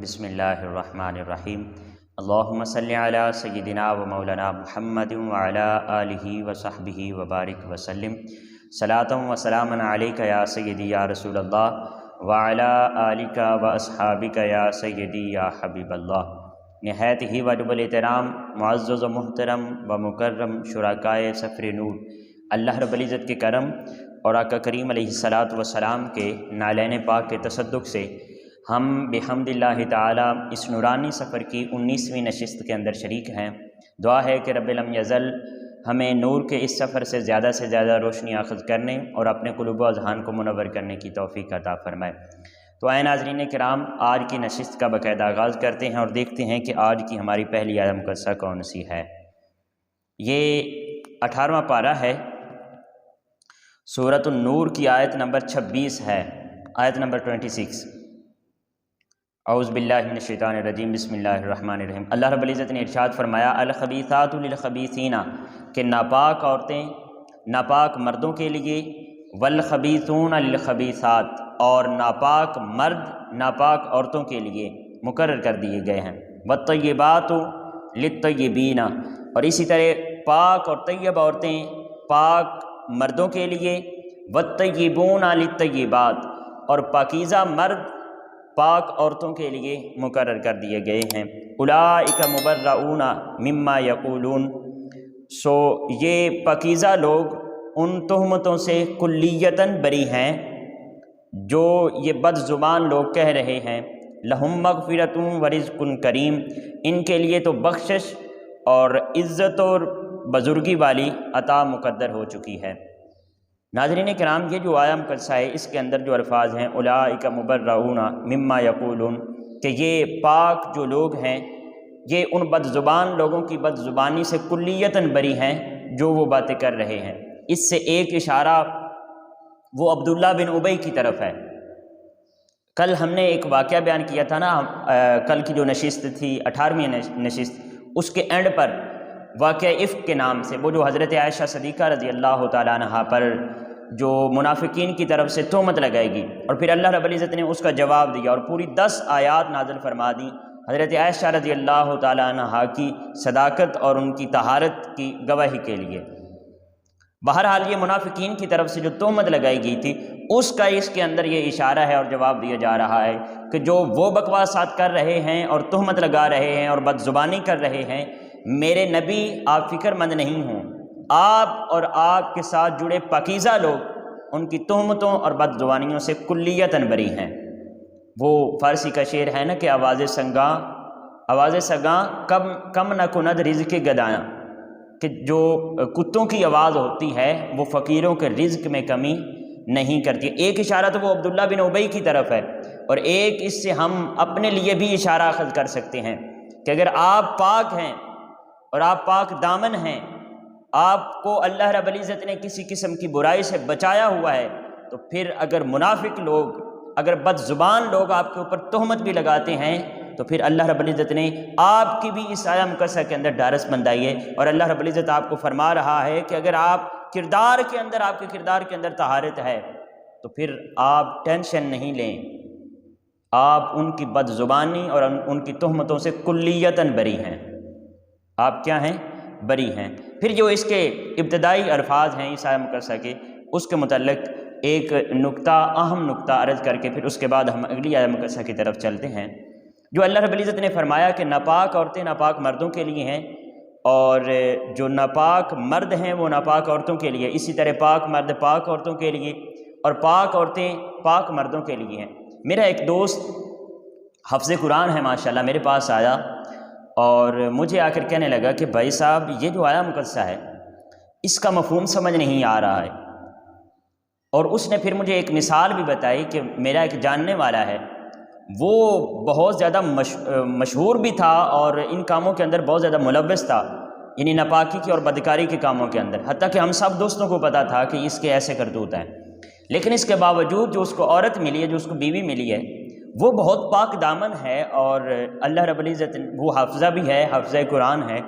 بسم اللہ الرحمن الرحیم اللہم صلی علی سیدنا و مولانا محمد وعلی آلہ وصحبہ وبارک وسلم صلاۃ و سلام علیک یا سیدی یا رسول اللہ وعلی آلک و اصحابک یا سیدی یا حبیب اللہ۔ نہایت ہی واجب الاحترام معزز و محترم و مکرم شرکائے سفر نور، اللہ رب العزت کے کرم اور آقا کریم علیہ الصلاۃ والسلام کے نالین پاک کے تصدق سے ہم بحمد اللہ تعالی اس نورانی سفر کی 19ویں نشست کے اندر شریک ہیں۔ دعا ہے کہ رب لم یزل ہمیں نور کے اس سفر سے زیادہ روشنی اخذ کرنے اور اپنے قلوب و اذہان کو منور کرنے کی توفیق عطا فرمائے۔ تو آئے ناظرین کرام، آج کی نشست کا باقاعدہ آغاز کرتے ہیں اور دیکھتے ہیں کہ آج کی ہماری پہلی آیت مقدسہ کون سی ہے۔ یہ 18واں پارہ ہے، سورۃ النور کی آیت نمبر 26 ہے، آیت نمبر 26۔ اعوذ باللہ من الشیطان الرجیم، بسم اللہ الرحمن الرحیم۔ اللہ رب العزت نے ارشاد فرمایا الخبیثات للخبیثین، کہ ناپاک عورتیں ناپاک مردوں کے لیے، والخبیثون للخبیثات، اور ناپاک مرد ناپاک عورتوں کے لیے مقرر کر دیے گئے ہیں، والطیبات للطیبین، اور اسی طرح پاک اور طیب عورتیں پاک مردوں کے لیے، والطیبون للطیبات، اور پاکیزہ مرد پاک عورتوں کے لیے مقرر کر دیے گئے ہیں۔ اولئک مبرؤون مما یقولون، سو یہ پاکیزہ لوگ ان تہمتوں سے کلیتاً بری ہیں جو یہ بد زبان لوگ کہہ رہے ہیں۔ لہم مغفرۃ ورزق کریم، ان کے لیے تو بخشش اور عزت اور بزرگی والی عطا مقدر ہو چکی ہے۔ ناظرین کرام، یہ جو آیہ مقدسہ ہے اس کے اندر جو الفاظ ہیں اولئک مبرؤون مما یقولون، کہ یہ پاک جو لوگ ہیں یہ ان بد زبان لوگوں کی بد زبانی سے کلیتاً بری ہیں جو وہ باتیں کر رہے ہیں۔ اس سے ایک اشارہ وہ عبداللہ بن ابی کی طرف ہے۔ کل ہم نے ایک واقعہ بیان کیا تھا نا، کل کی جو نشست تھی 18ویں نشست، اس کے اینڈ پر واقعہ افک کے نام سے، وہ جو حضرت عائشہ صدیقہ رضی اللہ تعالیٰ عنہا پر جو منافقین کی طرف سے تہمت لگائے گی، اور پھر اللہ رب العزت نے اس کا جواب دیا اور پوری 10 آیات نازل فرما دی حضرت عائشہ رضی اللہ تعالیٰ عنہا کی صداقت اور ان کی طہارت کی گواہی کے لیے۔ بہرحال یہ منافقین کی طرف سے جو تہمت لگائی گئی تھی اس کا اس کے اندر یہ اشارہ ہے اور جواب دیا جا رہا ہے کہ جو وہ بکواسات کر رہے ہیں اور تہمت لگا رہے ہیں اور بد زبانی کر رہے ہیں، میرے نبی آپ فکر مند نہیں ہوں، آپ اور آپ کے ساتھ جڑے پاکیزہ لوگ ان کی تہمتوں اور بد زبانیوں سے کلیتاً بری ہیں۔ وہ فارسی کا شعر ہے نا کہ آواز سگاں کم نہ کند رزق گدایاں، کہ جو کتوں کی آواز ہوتی ہے وہ فقیروں کے رزق میں کمی نہیں کرتی۔ ایک اشارہ تو وہ عبداللہ بن ابی کی طرف ہے، اور ایک اس سے ہم اپنے لیے بھی اشارہ اخذ کر سکتے ہیں کہ اگر آپ پاک ہیں اور آپ پاک دامن ہیں، آپ کو اللہ رب العزت نے کسی قسم کی برائی سے بچایا ہوا ہے، تو پھر اگر منافق لوگ، اگر بد زبان لوگ آپ کے اوپر تہمت بھی لگاتے ہیں، تو پھر اللہ رب العزت نے آپ کی بھی اس آیہ مقدسہ کے اندر ڈھارس بندائی ہے، اور اللہ رب العزت آپ کو فرما رہا ہے کہ اگر آپ کے کردار کے اندر طہارت ہے تو پھر آپ ٹینشن نہیں لیں، آپ ان کی بد زبانی اور ان کی تہمتوں سے کلیتاً بری ہیں۔ آپ کیا ہیں؟ بری ہیں۔ پھر جو اس کے ابتدائی الفاظ ہیں اس آیہ مقدسہ کے، اس کے متعلق ایک اہم نقطہ عرض کر کے پھر اس کے بعد ہم اگلی آیہ مقدسہ کی طرف چلتے ہیں۔ جو اللہ رب العزت نے فرمایا کہ ناپاک عورتیں ناپاک مردوں کے لیے ہیں، اور جو ناپاک مرد ہیں وہ ناپاک عورتوں کے لیے، اسی طرح پاک مرد پاک عورتوں کے لیے اور پاک عورتیں پاک مردوں کے لیے ہیں۔ میرا ایک دوست حافظ قرآن ہے ماشاءاللہ، میرے پاس آیا اور مجھے آ کر کہنے لگا کہ بھائی صاحب یہ جو آیہ مقدسہ ہے اس کا مفہوم سمجھ نہیں آ رہا ہے، اور اس نے پھر مجھے ایک مثال بھی بتائی کہ میرا ایک جاننے والا ہے، وہ بہت زیادہ مشہور بھی تھا اور ان کاموں کے اندر بہت زیادہ ملوث تھا، یعنی ناپاکی کی اور بدکاری کے کاموں کے اندر، حتیٰ کہ ہم سب دوستوں کو پتہ تھا کہ اس کے ایسے کرتوت ہیں، لیکن اس کے باوجود جو اس کو عورت ملی ہے، جو اس کو بیوی ملی ہے، وہ بہت پاک دامن ہے، اور اللہ رب العزت وہ حافظہ بھی ہے، حافظہ قرآن ہے،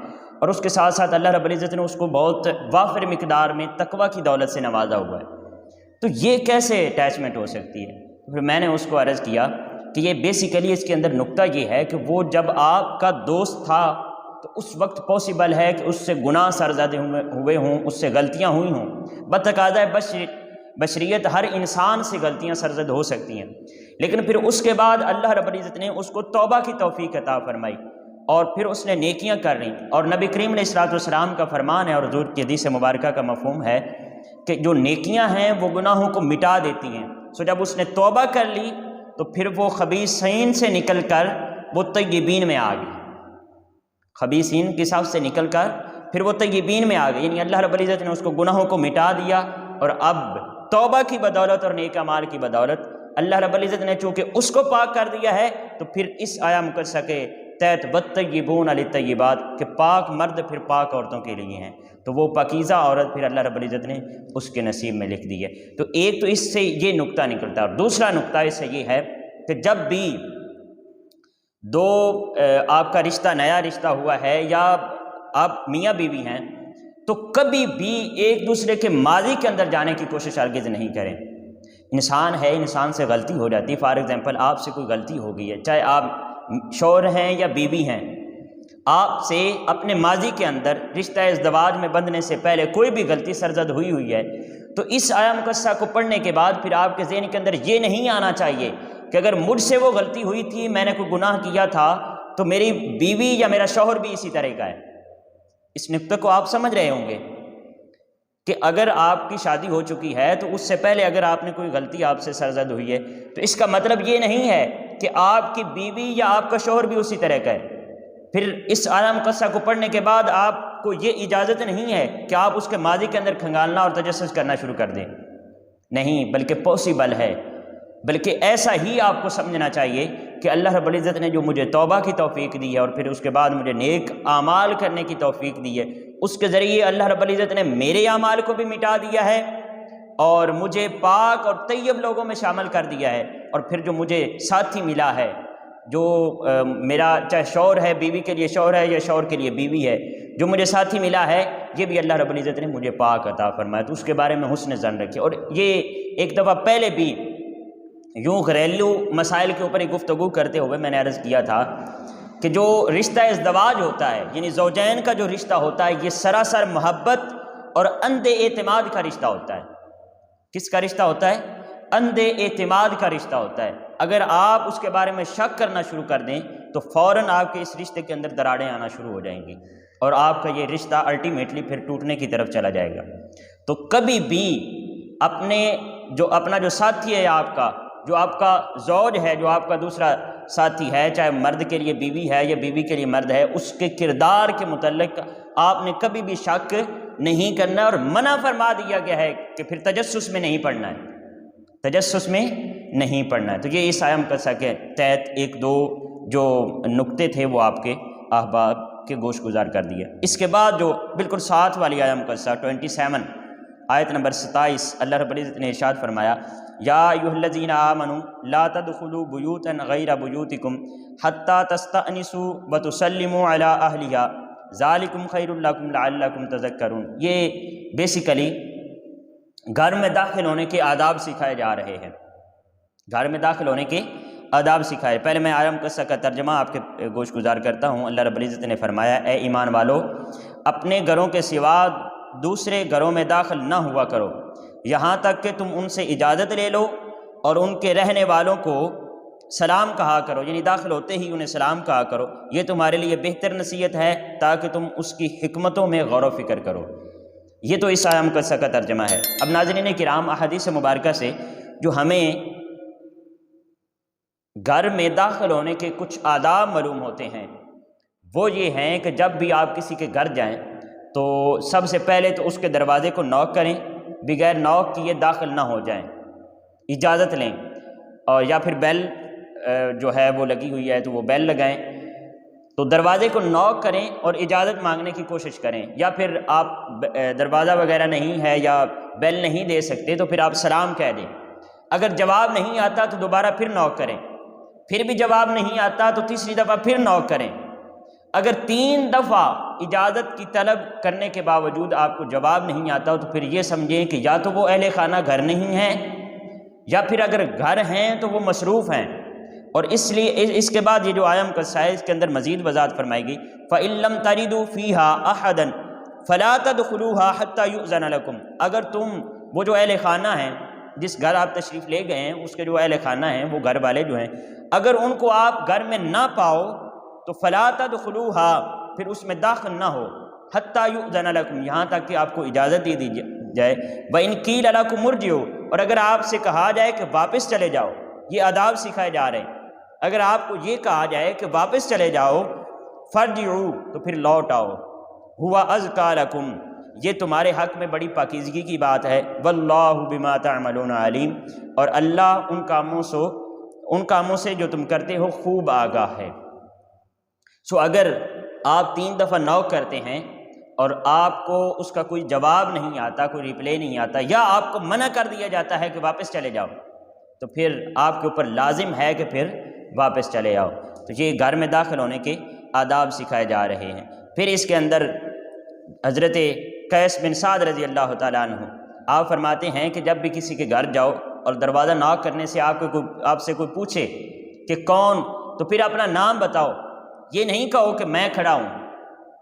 اور اس کے ساتھ ساتھ اللہ رب العزت نے اس کو بہت وافر مقدار میں تقوی کی دولت سے نوازا ہوا ہے۔ تو یہ کیسے اٹیچمنٹ ہو سکتی ہے؟ پھر میں نے اس کو عرض کیا کہ یہ بیسیکلی اس کے اندر نقطہ یہ ہے کہ وہ جب آپ کا دوست تھا تو اس وقت پاسبل ہے کہ اس سے گناہ سرزد ہوئے ہوں، اس سے غلطیاں ہوئی ہوں۔ بتقاضۂ بشریت ہر انسان سے غلطیاں سرزد ہو سکتی ہیں، لیکن پھر اس کے بعد اللہ رب العزت نے اس کو توبہ کی توفیق عطا فرمائی اور پھر اس نے نیکیاں کر رہیں۔ اور نبی کریم علیہ الصلوۃ والسلام کا فرمان ہے اور حضور کی حدیث مبارکہ کا مفہوم ہے کہ جو نیکیاں ہیں وہ گناہوں کو مٹا دیتی ہیں۔ سو جب اس نے توبہ کر لی تو پھر وہ خبیثین سے نکل کر وہ طیبین میں آ گئی، خبیثین کی صف سے نکل کر پھر وہ طیبین میں آ گئی، یعنی اللہ رب العزت نے اس کو گناہوں کو مٹا دیا۔ اور اب توبہ کی بدولت اور نیک اعمال کی بدولت اللہ رب العزت نے چونکہ اس کو پاک کر دیا ہے تو پھر اس آیا مقدسہ کے تحت والطیبون للطیبات کہ پاک مرد پھر پاک عورتوں کے لیے ہیں، تو وہ پاکیزہ عورت پھر اللہ رب العزت نے اس کے نصیب میں لکھ دی ہے۔ تو ایک تو اس سے یہ نقطہ نکلتا ہے، اور دوسرا نقطہ اس سے یہ ہے کہ جب بھی دو آپ کا رشتہ نیا رشتہ ہوا ہے یا آپ میاں بیوی ہیں تو کبھی بھی ایک دوسرے کے ماضی کے اندر جانے کی کوشش ہرگز نہیں کریں۔ انسان ہے، انسان سے غلطی ہو جاتی ہے۔ فار ایگزامپل آپ سے کوئی غلطی ہو گئی ہے، چاہے آپ شوہر ہیں یا بیوی ہیں، آپ سے اپنے ماضی کے اندر رشتہ ازدواج میں بندھنے سے پہلے کوئی بھی غلطی سرزد ہوئی ہے تو اس آیا مقدسہ کو پڑھنے کے بعد پھر آپ کے ذہن کے اندر یہ نہیں آنا چاہیے کہ اگر مجھ سے وہ غلطی ہوئی تھی، میں نے کوئی گناہ کیا تھا تو میری بیوی یا میرا شوہر بھی اسی طرح کا ہے۔ اس نقطے کو آپ سمجھ رہے ہوں گے کہ اگر آپ کی شادی ہو چکی ہے تو اس سے پہلے اگر آپ نے کوئی غلطی آپ سے سرزد ہوئی ہے تو اس کا مطلب یہ نہیں ہے کہ آپ کی بیوی یا آپ کا شوہر بھی اسی طرح کا ہے۔ پھر اس آیا مقدسہ کو پڑھنے کے بعد آپ کو یہ اجازت نہیں ہے کہ آپ اس کے ماضی کے اندر کھنگالنا اور تجسس کرنا شروع کر دیں، نہیں، بلکہ پاسبل ہے، بلکہ ایسا ہی آپ کو سمجھنا چاہیے کہ اللہ رب العزت نے جو مجھے توبہ کی توفیق دی ہے اور پھر اس کے بعد مجھے نیک اعمال کرنے کی توفیق دی ہے، اس کے ذریعے اللہ رب العزت نے میرے اعمال کو بھی مٹا دیا ہے اور مجھے پاک اور طیب لوگوں میں شامل کر دیا ہے۔ اور پھر جو مجھے ساتھی ملا ہے، جو میرا چاہے شوہر ہے، بیوی کے لیے شوہر ہے یا شوہر کے لیے بیوی ہے، جو مجھے ساتھی ملا ہے، یہ بھی اللہ رب العزت نے مجھے پاک عطا فرمایا، تو اس کے بارے میں حسن ظن رکھیے۔ اور یہ ایک دفعہ پہلے بھی یوں گھریلو مسائل کے اوپر ایک گفتگو کرتے ہوئے میں نے عرض کیا تھا کہ جو رشتہ ازدواج ہوتا ہے، یعنی زوجین کا جو رشتہ ہوتا ہے، یہ سراسر محبت اور اندھے اعتماد کا رشتہ ہوتا ہے۔ کس کا رشتہ ہوتا ہے؟ اندھے اعتماد کا رشتہ ہوتا ہے۔ اگر آپ اس کے بارے میں شک کرنا شروع کر دیں تو فوراً آپ کے اس رشتے کے اندر دراڑیں آنا شروع ہو جائیں گی اور آپ کا یہ رشتہ الٹیمیٹلی پھر ٹوٹنے کی طرف چلا جائے گا۔ تو کبھی بھی اپنا جو ساتھی ہے آپ کا، جو آپ کا زوج ہے، جو آپ کا دوسرا ساتھی ہے، چاہے مرد کے لیے بیوی ہے یا بیوی کے لیے مرد ہے، اس کے کردار کے متعلق آپ نے کبھی بھی شک نہیں کرنا، اور منع فرما دیا گیا ہے کہ پھر تجسس میں نہیں پڑھنا ہے، تجسس میں نہیں پڑھنا ہے۔ تو یہ اس آیا مقدسہ کے تحت ایک دو جو نقطے تھے وہ آپ کے احباب کے گوش گزار کر دیا۔ اس کے بعد جو بالکل ساتھ والی آیا مقدسہ 27 آیت نمبر 27، اللہ رب العزت نے ارشاد فرمایا یا ایھا الذین آمنوا لا تدخلوا بیوتا غیر بیوتکم حتی تستأنسوا وتسلموا علی اہلہا ذالکم خیر لکم لعلکم تذکرون۔ یہ بیسیکلی گھر میں داخل ہونے کے آداب سکھائے جا رہے ہیں، گھر میں داخل ہونے کے آداب سکھائے۔ پہلے میں آیا مقدسہ کا ترجمہ آپ کے گوش گزار کرتا ہوں۔ اللہ رب العزت نے فرمایا اے ایمان والو، اپنے گھروں کے سوا دوسرے گھروں میں داخل نہ ہوا کرو یہاں تک کہ تم ان سے اجازت لے لو، اور ان کے رہنے والوں کو سلام کہا کرو، یعنی داخل ہوتے ہی انہیں سلام کہا کرو، یہ تمہارے لیے بہتر نصیحت ہے تاکہ تم اس کی حکمتوں میں غور و فکر کرو۔ یہ تو اس آیا مقدسہ کا ترجمہ ہے۔ اب ناظرین کرام، احادیث مبارکہ سے جو ہمیں گھر میں داخل ہونے کے کچھ آداب معلوم ہوتے ہیں وہ یہ ہیں کہ جب بھی آپ کسی کے گھر جائیں تو سب سے پہلے تو اس کے دروازے کو نوک کریں، بغیر نوک کیے داخل نہ ہو جائیں، اجازت لیں، اور یا پھر بیل جو ہے وہ لگی ہوئی ہے تو وہ بیل لگائیں، تو دروازے کو نوک کریں اور اجازت مانگنے کی کوشش کریں، یا پھر آپ دروازہ وغیرہ نہیں ہے یا بیل نہیں دے سکتے تو پھر آپ سلام کہہ دیں۔ اگر جواب نہیں آتا تو دوبارہ پھر نوک کریں، پھر بھی جواب نہیں آتا تو تیسری دفعہ پھر نوک کریں۔ اگر 3 دفعہ اجازت کی طلب کرنے کے باوجود آپ کو جواب نہیں آتا تو پھر یہ سمجھیں کہ یا تو وہ اہل خانہ گھر نہیں ہیں، یا پھر اگر گھر ہیں تو وہ مصروف ہیں۔ اور اس لیے اس کے بعد یہ جو آیہ مقدسہ ہے اس کے اندر مزید وضاحت فرمائی گئی، فَإِن لَّمْ تَجِدُوا فِيهَا أَحَدًا فَلَا تَدْخُلُوهَا حَتَّى يُؤْذَنَ لَكُمْ، اگر تم وہ جو اہل خانہ ہیں جس گھر آپ تشریف لے گئے ہیں اس کے جو اہل خانہ ہیں وہ گھر والے جو ہیں، اگر ان کو آپ گھر میں نہ پاؤ تو فَلَا تَدْخُلُوهَا، پھر اس میں داخل نہ ہو، حَتَّى يُؤْذَنَ لَكُمْ، یہاں تک کہ آپ کو اجازت دے دی جائے، وَإِن قِيلَ لَكُمُ ارْجِعُوا، اور اگر آپ سے کہا جائے کہ واپس چلے جاؤ، یہ آداب سکھائے جا رہے ہیں، اگر آپ کو یہ کہا جائے کہ واپس چلے جاؤ، فَارْجِعُوا، تو پھر لوٹ آؤ، هُوَ أَزْكَىٰ لَكُمْ، یہ تمہارے حق میں بڑی پاکیزگی کی بات ہے، وَاللَّهُ بِمَا تَعْمَلُونَ عَلِيمٌ، اور اللہ ان کاموں سے جو تم کرتے ہو خوب آگاہ ہے۔ اگر آپ 3 دفعہ نوک کرتے ہیں اور آپ کو اس کا کوئی جواب نہیں آتا، کوئی ریپلے نہیں آتا، یا آپ کو منع کر دیا جاتا ہے کہ واپس چلے جاؤ، تو پھر آپ کے اوپر لازم ہے کہ پھر واپس چلے آؤ۔ تو یہ گھر میں داخل ہونے کے آداب سکھائے جا رہے ہیں۔ پھر اس کے اندر حضرت قیس بن سعد رضی اللہ تعالیٰ عنہ آپ فرماتے ہیں کہ جب بھی کسی کے گھر جاؤ اور دروازہ ناک کرنے سے آپ سے کوئی پوچھے کہ کون، تو پھر اپنا نام بتاؤ، یہ نہیں کہو کہ میں کھڑا ہوں،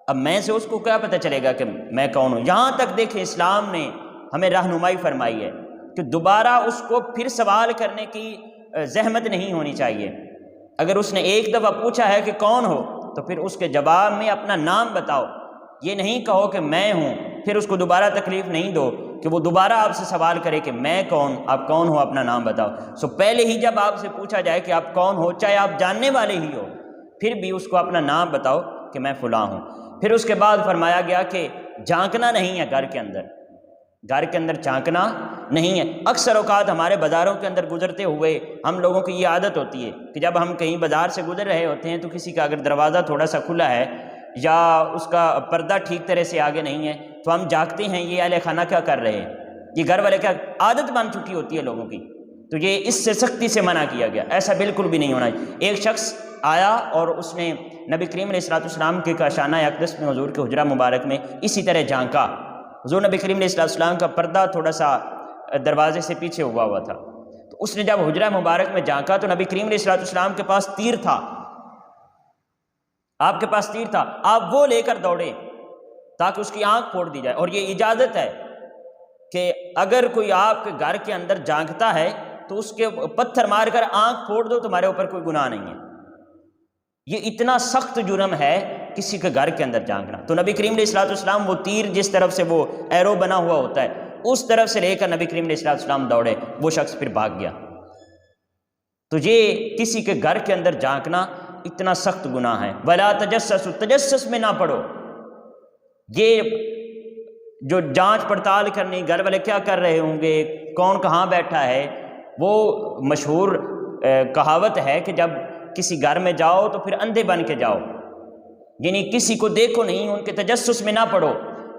اب میں سے اس کو کیا پتہ چلے گا کہ میں کون ہوں۔ یہاں تک دیکھیں اسلام نے ہمیں رہنمائی فرمائی ہے کہ دوبارہ اس کو پھر سوال کرنے کی زحمت نہیں ہونی چاہیے۔ اگر اس نے ایک دفعہ پوچھا ہے کہ کون ہو تو پھر اس کے جواب میں اپنا نام بتاؤ، یہ نہیں کہو کہ میں ہوں، پھر اس کو دوبارہ تکلیف نہیں دو کہ وہ دوبارہ آپ سے سوال کرے کہ میں کون، آپ کون ہو، اپنا نام بتاؤ۔ پہلے ہی جب آپ سے پوچھا جائے کہ آپ کون ہو، چاہے آپ جاننے والے ہی ہو، پھر بھی اس کو اپنا نام بتاؤ کہ میں فلاں ہوں۔ پھر اس کے بعد فرمایا گیا کہ جھانکنا نہیں ہے گھر کے اندر جھانکنا نہیں ہے۔ اکثر اوقات ہمارے بازاروں کے اندر گزرتے ہوئے ہم لوگوں کی یہ عادت ہوتی ہے کہ جب ہم کہیں بازار سے گزر رہے ہوتے ہیں تو کسی کا اگر دروازہ تھوڑا سا کھلا ہے یا اس کا پردہ ٹھیک طرح سے آگے نہیں ہے تو ہم جھانکتے ہیں یہ اہل خانہ کیا کر رہے ہیں، یہ گھر والے کیا، عادت بن چکی ہوتی ہے لوگوں کی، تو یہ اس سے سختی سے منع کیا گیا، ایسا بالکل بھی نہیں ہونا چاہیے۔ ایک شخص آیا اور اس نے نبی کریم علیہ السلام کے کاشانہ اقدس میں حضور کے حجرہ مبارک میں اسی طرح جھانکا۔ حضور نبی کریم علیہ السلام کا پردہ تھوڑا سا دروازے سے پیچھے ہوا تھا، تو اس نے جب حجرہ مبارک میں جھانکا تو نبی کریم علیہ السلام کے پاس تیر تھا، آپ کے پاس تیر تھا، آپ وہ لے کر دوڑے تاکہ اس کی آنکھ پھوڑ دی جائے۔ اور یہ اجازت ہے کہ اگر کوئی آپ کے گھر کے اندر جھانکتا ہے تو اس کے پتھر مار کر آنکھ پھوڑ دو، تمہارے اوپر کوئی گناہ نہیں ہے۔ یہ اتنا سخت جرم ہے کسی کے گھر کے اندر جھانکنا۔ تو نبی کریم علیہ السلام وہ تیر جس طرف سے وہ ایرو بنا ہوا ہوتا ہے اس طرف سے لے کر نبی کریم علیہ السلام دوڑے، وہ شخص پھر بھاگ گیا۔ تو یہ کسی کے گھر کے اندر جھانکنا اتنا سخت گناہ ہے۔ ولا تجسسوا، تجسس میں نہ پڑو، یہ جو جانچ پڑتال کرنی گھر والے کیا کر رہے ہوں گے، کون کہاں بیٹھا ہے، وہ مشہور کہاوت ہے کہ جب کسی گھر میں جاؤ تو پھر اندھے بن کے جاؤ، یعنی کسی کو دیکھو نہیں، ان کے تجسس میں نہ پڑو،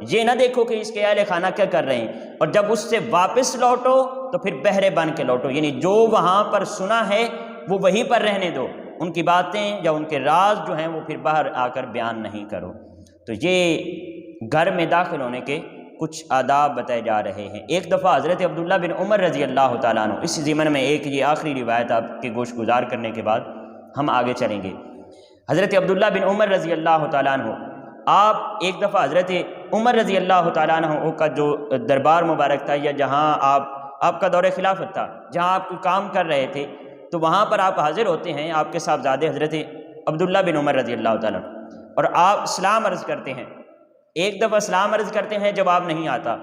یہ نہ دیکھو کہ اس کے اہل خانہ کیا کر رہے ہیں، اور جب اس سے واپس لوٹو تو پھر بہرے بن کے لوٹو، یعنی جو وہاں پر سنا ہے وہ وہیں پر رہنے دو، ان کی باتیں یا ان کے راز جو ہیں وہ پھر باہر آ کر بیان نہیں کرو۔ تو یہ گھر میں داخل ہونے کے کچھ آداب بتائے جا رہے ہیں۔ ایک دفعہ حضرت عبداللہ بن عمر رضی اللہ تعالیٰ عنہ، اس ضمن میں ایک یہ آخری روایت آپ کے گوش گزار کرنے کے بعد ہم آگے چلیں گے۔ حضرت عبداللہ بن عمر رضی اللہ تعالیٰ عنہ، آپ ایک دفعہ حضرت عمر رضی اللہ تعالیٰ عنہ کا جو دربار مبارک تھا یا جہاں آپ کا دور خلافت تھا، جہاں آپ کوئی کام کر رہے تھے، تو وہاں پر آپ حاضر ہوتے ہیں، آپ کے صاحبزادے حضرت عبداللہ بن عمر رضی اللہ تعالیٰ عنہ، اور آپ سلام عرض کرتے ہیں۔ ایک دفعہ سلام عرض کرتے ہیں، جواب نہیں آتا،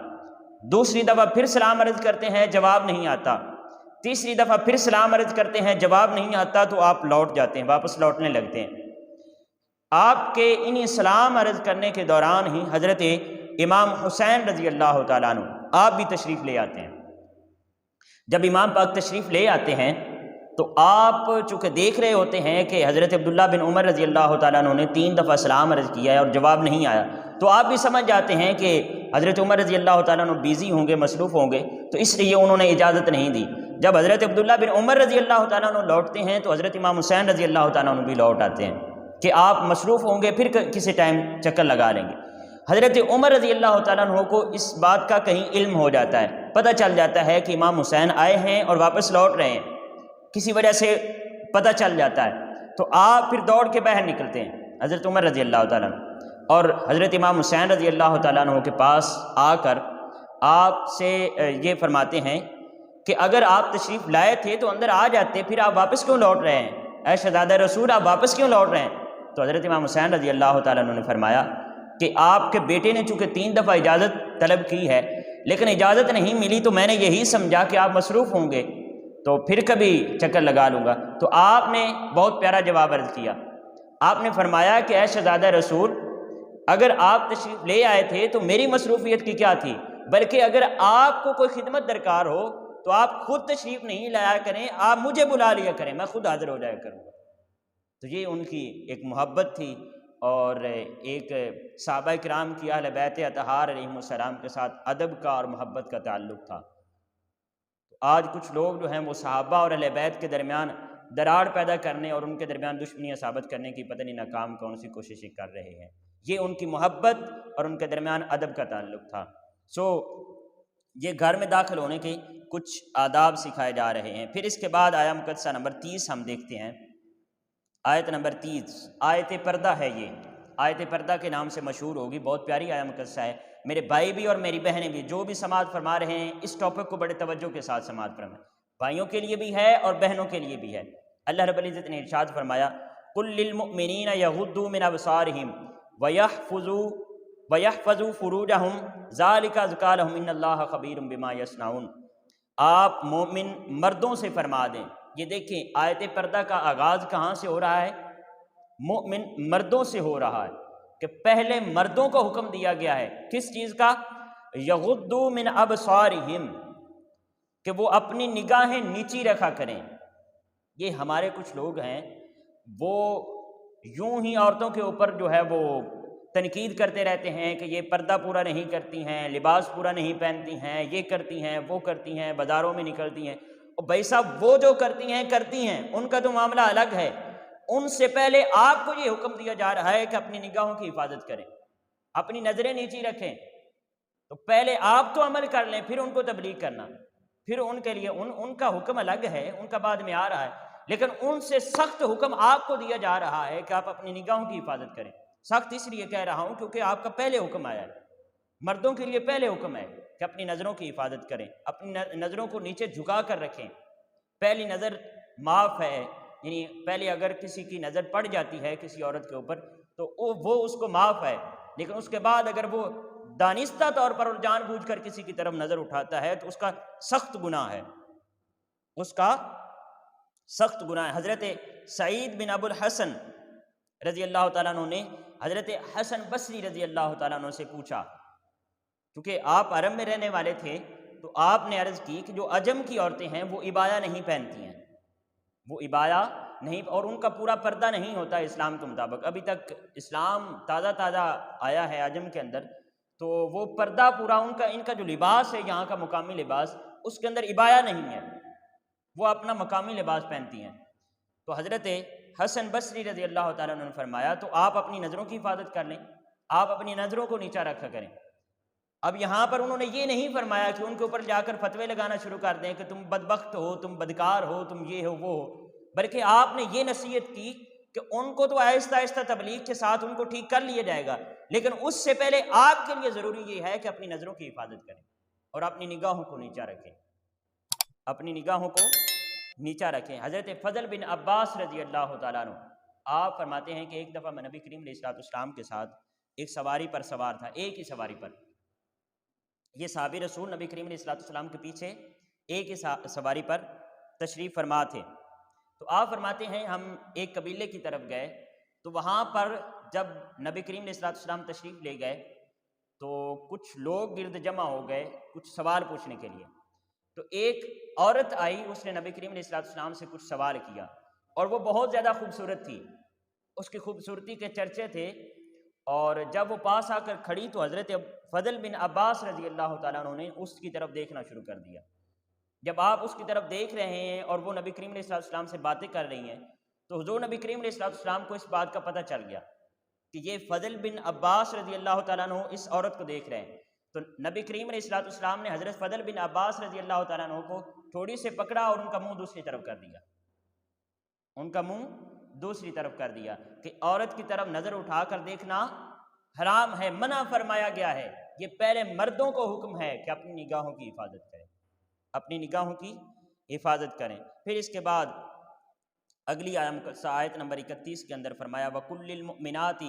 دوسری دفعہ پھر سلام عرض کرتے ہیں، جواب نہیں آتا، تیسری دفعہ پھر سلام عرض کرتے ہیں، جواب نہیں آتا، تو آپ لوٹ جاتے ہیں، واپس لوٹنے لگتے ہیں۔ آپ کے انہی سلام عرض کرنے کے دوران ہی حضرت امام حسین رضی اللہ تعالیٰ عنہ آپ بھی تشریف لے آتے ہیں۔ جب امام پاک تشریف لے آتے ہیں تو آپ چونکہ دیکھ رہے ہوتے ہیں کہ حضرت عبداللہ بن عمر رضی اللہ تعالیٰ عنہ نے 3 دفعہ سلام عرض کیا ہے اور جواب نہیں آیا، تو آپ بھی سمجھ جاتے ہیں کہ حضرت عمر رضی اللہ تعالیٰ عنہ بیزی ہوں گے، مصروف ہوں گے، تو اس لیے انہوں نے اجازت نہیں دی۔ جب حضرت عبداللہ بن عمر رضی اللہ تعالیٰ عنہ لوٹتے ہیں تو حضرت امام حسین رضی اللہ تعالیٰ عنہ بھی لوٹ آتے ہیں کہ آپ مصروف ہوں گے، پھر کسی ٹائم چکر لگا لیں گے۔ حضرت عمر رضی اللہ تعالیٰ عنہ کو اس بات کا کہیں علم ہو جاتا ہے، پتہ چل جاتا ہے کہ امام حسین آئے ہیں اور واپس لوٹ رہے ہیں، کسی وجہ سے پتہ چل جاتا ہے تو آپ پھر دوڑ کے باہر نکلتے ہیں۔ حضرت عمر رضی اللہ تعالیٰ عنہ اور حضرت امام حسین رضی اللہ تعالیٰ عنہ کے پاس آ کر آپ سے یہ فرماتے ہیں کہ اگر آپ تشریف لائے تھے تو اندر آ جاتے، پھر آپ واپس کیوں لوٹ رہے ہیں؟ اے شہزادہ رسول، آپ واپس کیوں لوٹ رہے ہیں؟ تو حضرت امام حسین رضی اللہ تعالیٰ عنہ نے فرمایا کہ آپ کے بیٹے نے چونکہ 3 دفعہ اجازت طلب کی ہے لیکن اجازت نہیں ملی، تو میں نے یہی سمجھا کہ آپ مصروف ہوں گے تو پھر کبھی چکر لگا لوں گا۔ تو آپ نے بہت پیارا جواب عرض کیا، آپ نے فرمایا کہ اے شہزادہ رسول، اگر آپ تشریف لے آئے تھے تو میری مصروفیت کی کیا تھی، بلکہ اگر آپ کو کوئی خدمت درکار ہو تو آپ خود تشریف نہیں لایا کریں، آپ مجھے بلا لیا کریں، میں خود حاضر ہو جایا کروں گا۔ تو یہ ان کی ایک محبت تھی اور ایک صحابہ کرام کی اہل بیت اطہار علیہم السلام کے ساتھ ادب کا اور محبت کا تعلق تھا۔ آج کچھ لوگ جو ہیں وہ صحابہ اور اہل بیت کے درمیان دراڑ پیدا کرنے اور ان کے درمیان دشمنیاں ثابت کرنے کی پتہ نہیں ناکام کون سی کوششیں کر رہے ہیں۔ یہ ان کی محبت اور ان کے درمیان ادب کا تعلق تھا۔ یہ گھر میں داخل ہونے کے کچھ آداب سکھائے جا رہے ہیں۔ پھر اس کے بعد آیا مقدسہ نمبر 30 ہم دیکھتے ہیں۔ آیت نمبر 30 آیت پردہ ہے، یہ آیت پردہ کے نام سے مشہور ہوگی، بہت پیاری آیت مقدسہ ہے۔ میرے بھائی بھی اور میری بہنیں بھی جو بھی سماعت فرما رہے ہیں اس ٹاپک کو بڑے توجہ کے ساتھ سماعت فرمائیں، بھائیوں کے لیے بھی ہے اور بہنوں کے لیے بھی ہے۔ اللہ رب العزت نے ارشاد فرمایا قُل لِّلْمُؤْمِنِينَ يَغُضُّوا مِنْ أَبْصَارِهِمْ وَيَحْفَظُوا فُرُوجَهُمْ ذَلِكَ أَزْكَىٰ لَهُمْ إِنَّ اللَّهَ خَبِيرٌ بِمَا يَصْنَعُونَ۔ آپ مومن مردوں سے فرما دیں، یہ دیکھیں آیت پردہ کا آغاز کہاں سے ہو رہا ہے؟ مومن مردوں سے ہو رہا ہے کہ پہلے مردوں کو حکم دیا گیا ہے کس چیز کا؟ یغضوا من ابصارہم، کہ وہ اپنی نگاہیں نیچی رکھا کریں۔ یہ ہمارے کچھ لوگ ہیں وہ یوں ہی عورتوں کے اوپر جو ہے وہ تنقید کرتے رہتے ہیں کہ یہ پردہ پورا نہیں کرتی ہیں، لباس پورا نہیں پہنتی ہیں، یہ کرتی ہیں، وہ کرتی ہیں، بازاروں میں نکلتی ہیں۔ اور بھائی صاحب وہ جو کرتی ہیں ان کا تو معاملہ الگ ہے، ان سے پہلے آپ کو یہ حکم دیا جا رہا ہے کہ اپنی نگاہوں کی حفاظت کریں، اپنی نظریں نیچی رکھیں۔ تو پہلے آپ تو عمل کر لیں، پھر ان کو تبلیغ کرنا، پھر ان کے لیے ان کا حکم الگ ہے، ان کا بعد میں آ رہا ہے، لیکن ان سے سخت حکم آپ کو دیا جا رہا ہے کہ آپ اپنی نگاہوں کی حفاظت کریں۔ سخت اس لیے کہہ رہا ہوں کیونکہ آپ کا پہلے حکم آیا ہے، مردوں کے لیے پہلے حکم ہے کہ اپنی نظروں کی حفاظت کریں، اپنی نظروں کو نیچے جھکا کر رکھیں۔ پہلی نظر معاف ہے، یعنی پہلے اگر کسی کی نظر پڑ جاتی ہے کسی عورت کے اوپر تو وہ اس کو معاف ہے، لیکن اس کے بعد اگر وہ دانستہ طور پر اور جان بوجھ کر کسی کی طرف نظر اٹھاتا ہے تو اس کا سخت گناہ ہے، اس کا سخت گناہ ہے۔ حضرت سعید بن ابو الحسن رضی اللہ تعالیٰ عنہ نے حضرت حسن بصری رضی اللہ تعالیٰ عنہ سے پوچھا، کیونکہ آپ عرب میں رہنے والے تھے، تو آپ نے عرض کی کہ جو عجم کی عورتیں ہیں وہ عبایا نہیں پہنتی ہیں، وہ عبایا نہیں، اور ان کا پورا پردہ نہیں ہوتا اسلام کے مطابق۔ ابھی تک اسلام تازہ آیا ہے عجم کے اندر، تو وہ پردہ پورا ان کا جو لباس ہے یہاں کا مقامی لباس، اس کے اندر عبایا نہیں ہے، وہ اپنا مقامی لباس پہنتی ہیں۔ تو حضرت حسن بصری رضی اللہ تعالیٰ عنہ نے فرمایا تو آپ اپنی نظروں کی حفاظت کر لیں، آپ اپنی نظروں کو نیچا رکھا کریں۔ اب یہاں پر انہوں نے یہ نہیں فرمایا کہ ان کے اوپر جا کر فتوے لگانا شروع کر دیں کہ تم بدبخت ہو، تم بدکار ہو، تم یہ ہو وہ ہو، بلکہ آپ نے یہ نصیحت کی کہ ان کو تو آہستہ آہستہ تبلیغ کے ساتھ ان کو ٹھیک کر لیا جائے گا، لیکن اس سے پہلے آپ کے لیے ضروری یہ ہے کہ اپنی نظروں کی حفاظت کریں اور اپنی نگاہوں کو نیچا رکھیں، اپنی نگاہوں کو نیچا رکھیں۔ حضرت فضل بن عباس رضی اللہ تعالیٰ عنہ آپ فرماتے ہیں کہ ایک دفعہ میں نبی کریم علیہ السلام کے ساتھ ایک سواری پر سوار تھا، ایک ہی سواری پر، یہ صحابی رسول نبی کریم علیہ السلام کے پیچھے ایک ہی سواری پر تشریف فرما تھے۔ تو آپ فرماتے ہیں ہم ایک قبیلے کی طرف گئے، تو وہاں پر جب نبی کریم علیہ السلام تشریف لے گئے تو کچھ لوگ گرد جمع ہو گئے کچھ سوال پوچھنے کے لیے۔ تو ایک عورت آئی، اس نے نبی کریم علیہ السلام سے کچھ سوال کیا اور وہ بہت زیادہ خوبصورت تھی، اس کی خوبصورتی کے چرچے تھے، اور جب وہ پاس آ کر کھڑی تو حضرت فضل بن عباس رضی اللہ تعالیٰ عنہ نے اس کی طرف دیکھنا شروع کر دیا۔ جب آپ اس کی طرف دیکھ رہے ہیں اور وہ نبی کریم علیہ السلام سے باتیں کر رہی ہیں تو حضور نبی کریم علیہ السلام کو اس بات کا پتہ چل گیا کہ یہ فضل بن عباس رضی اللہ تعالیٰ عنہ اس عورت کو دیکھ رہے ہیں۔ تو نبی کریم علیہ السلام نے حضرت فضل بن عباس رضی اللہ تعالیٰ عنہ کو تھوڑی سے پکڑا اور ان کا منہ دوسری طرف کر دیا، ان کا منہ دوسری طرف کر دیا کہ عورت کی طرف نظر اٹھا کر دیکھنا حرام ہے، منع فرمایا گیا ہے۔ یہ پہلے مردوں کو حکم ہے کہ اپنی نگاہوں کی حفاظت کریں، اپنی نگاہوں کی حفاظت کریں۔ پھر اس کے بعد اگلی آیت نمبر 31 کے اندر فرمایا وَكُلِّ الْمُؤْمِنَاتِ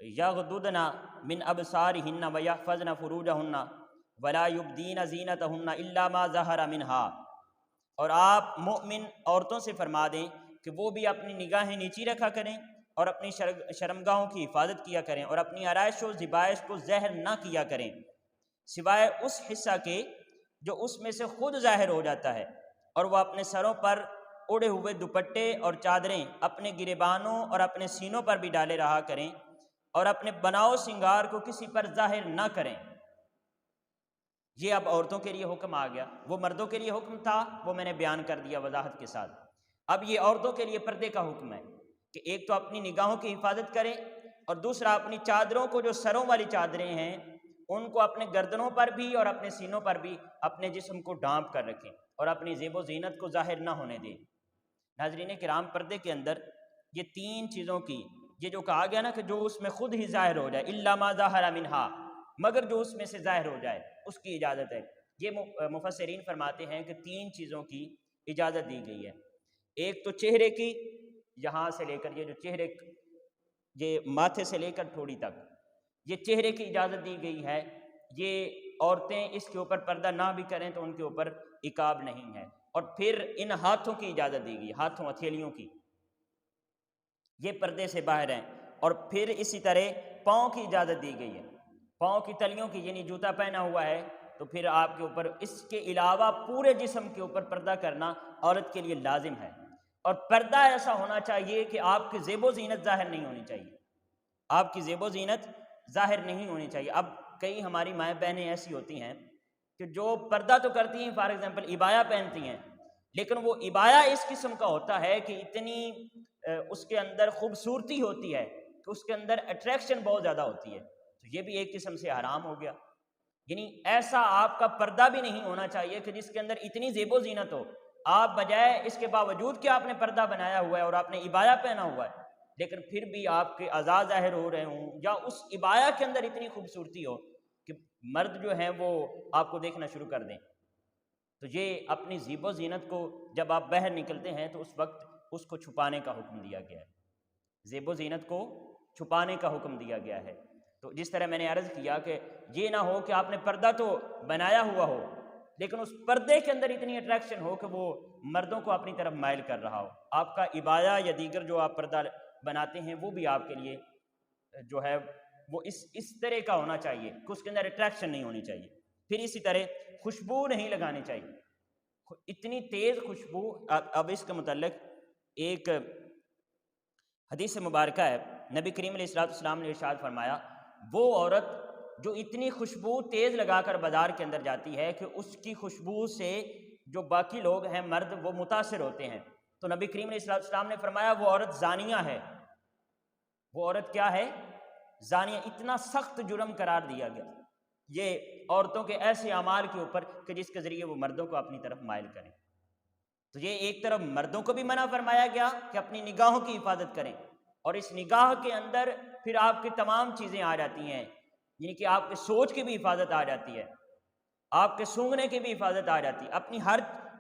يَغْضُضْنَ مِنْ أَبْصَارِهِنَّ وَيَحْفَظْنَ فُرُوجَهُنَّ وَلَا يُبْدِينَ زِينَتَهُنَّ إِلَّا مَا ظَهَرَ مِنْهَا، اور آپ مؤمن عورتوں سے فرما دیں کہ وہ بھی اپنی نگاہیں نیچی رکھا کریں اور اپنی شرمگاہوں کی حفاظت کیا کریں اور اپنی آرائش و زیبائش کو ظاہر نہ کیا کریں سوائے اس حصہ کے جو اس میں سے خود ظاہر ہو جاتا ہے، اور وہ اپنے سروں پر اڑے ہوئے دوپٹے اور چادریں اپنے گریبانوں اور اپنے سینوں پر بھی ڈالے رہا کریں اور اپنے بناؤ سنگار کو کسی پر ظاہر نہ کریں۔ یہ اب عورتوں کے لیے حکم آ گیا، وہ مردوں کے لیے حکم تھا وہ میں نے بیان کر دیا وضاحت کے ساتھ۔ اب یہ عورتوں کے لیے پردے کا حکم ہے کہ ایک تو اپنی نگاہوں کی حفاظت کریں اور دوسرا اپنی چادروں کو، جو سروں والی چادریں ہیں، ان کو اپنے گردنوں پر بھی اور اپنے سینوں پر بھی اپنے جسم کو ڈھانپ کر رکھیں اور اپنی زیب و زینت کو ظاہر نہ ہونے دیں۔ ناظرین کرام، پردے کے اندر یہ تین چیزوں کی، یہ جو کہا گیا نا کہ جو اس میں خود ہی ظاہر ہو جائے، الا ما ظہر منہا، مگر جو اس میں سے ظاہر ہو جائے اس کی اجازت ہے۔ یہ مفسرین فرماتے ہیں کہ تین چیزوں کی اجازت دی گئی ہے۔ ایک تو چہرے کی، یہاں سے لے کر یہ جو چہرے، یہ ماتھے سے لے کر ٹھوڑی تک، یہ چہرے کی اجازت دی گئی ہے۔ یہ عورتیں اس کے اوپر پردہ نہ بھی کریں تو ان کے اوپر عقاب نہیں ہے۔ اور پھر ان ہاتھوں کی اجازت دی گئی، ہاتھوں ہتھیلیوں کی، یہ پردے سے باہر ہیں۔ اور پھر اسی طرح پاؤں کی اجازت دی گئی ہے، پاؤں کی تلیوں کی، یعنی جوتا پہنا ہوا ہے تو پھر آپ کے اوپر اس کے علاوہ پورے جسم کے اوپر پردہ کرنا عورت کے لیے لازم ہے۔ اور پردہ ایسا ہونا چاہیے کہ آپ کی زیب و زینت ظاہر نہیں ہونی چاہیے، آپ کی زیب و زینت ظاہر نہیں ہونی چاہیے۔ اب کئی ہماری مائیں بہنیں ایسی ہوتی ہیں کہ جو پردہ تو کرتی ہیں، فار ایگزامپل عبایا پہنتی ہیں، لیکن وہ عبایا اس قسم کا ہوتا ہے کہ اتنی اس کے اندر خوبصورتی ہوتی ہے کہ اس کے اندر اٹریکشن بہت زیادہ ہوتی ہے، تو یہ بھی ایک قسم سے حرام ہو گیا۔ یعنی ایسا آپ کا پردہ بھی نہیں ہونا چاہیے کہ جس کے اندر اتنی زیب و زینت ہو، آپ بجائے اس کے باوجود کہ آپ نے پردہ بنایا ہوا ہے اور آپ نے عبایا پہنا ہوا ہے، لیکن پھر بھی آپ کے اعضاء ظاہر ہو رہے ہوں، یا اس عبایا کے اندر اتنی خوبصورتی ہو کہ مرد جو ہیں وہ آپ کو دیکھنا شروع کر دیں، تو یہ اپنی زیب و زینت کو جب آپ باہر نکلتے ہیں تو اس وقت اس کو چھپانے کا حکم دیا گیا ہے، زیب و زینت کو چھپانے کا حکم دیا گیا ہے۔ تو جس طرح میں نے عرض کیا کہ یہ نہ ہو کہ آپ نے پردہ تو بنایا ہوا ہو لیکن اس پردے کے اندر اتنی اٹریکشن ہو کہ وہ مردوں کو اپنی طرف مائل کر رہا ہو۔ آپ کا عبایا یا دیگر جو آپ پردہ بناتے ہیں وہ بھی آپ کے لیے جو ہے وہ اس طرح کا ہونا چاہیے کہ اس کے اندر اٹریکشن نہیں ہونی چاہیے۔ پھر اسی طرح خوشبو نہیں لگانی چاہیے، اتنی تیز خوشبو۔ اب اس کے متعلق ایک حدیث مبارکہ ہے، نبی کریم علیہ السلام نے ارشاد فرمایا، وہ عورت جو اتنی خوشبو تیز لگا کر بازار کے اندر جاتی ہے کہ اس کی خوشبو سے جو باقی لوگ ہیں مرد وہ متاثر ہوتے ہیں، تو نبی کریم علیہ السلام نے فرمایا وہ عورت زانیہ ہے۔ وہ عورت کیا ہے؟ زانیہ۔ اتنا سخت جرم قرار دیا گیا یہ عورتوں کے ایسے اعمال کے اوپر کہ جس کے ذریعے وہ مردوں کو اپنی طرف مائل کریں۔ تو یہ ایک طرف مردوں کو بھی منع فرمایا گیا کہ اپنی نگاہوں کی حفاظت کریں، اور اس نگاہ کے اندر پھر آپ کی تمام چیزیں آ جاتی ہیں، یعنی کہ آپ کے سوچ کی بھی حفاظت آ جاتی ہے، آپ کے سونگنے کی بھی حفاظت آ جاتی ہے۔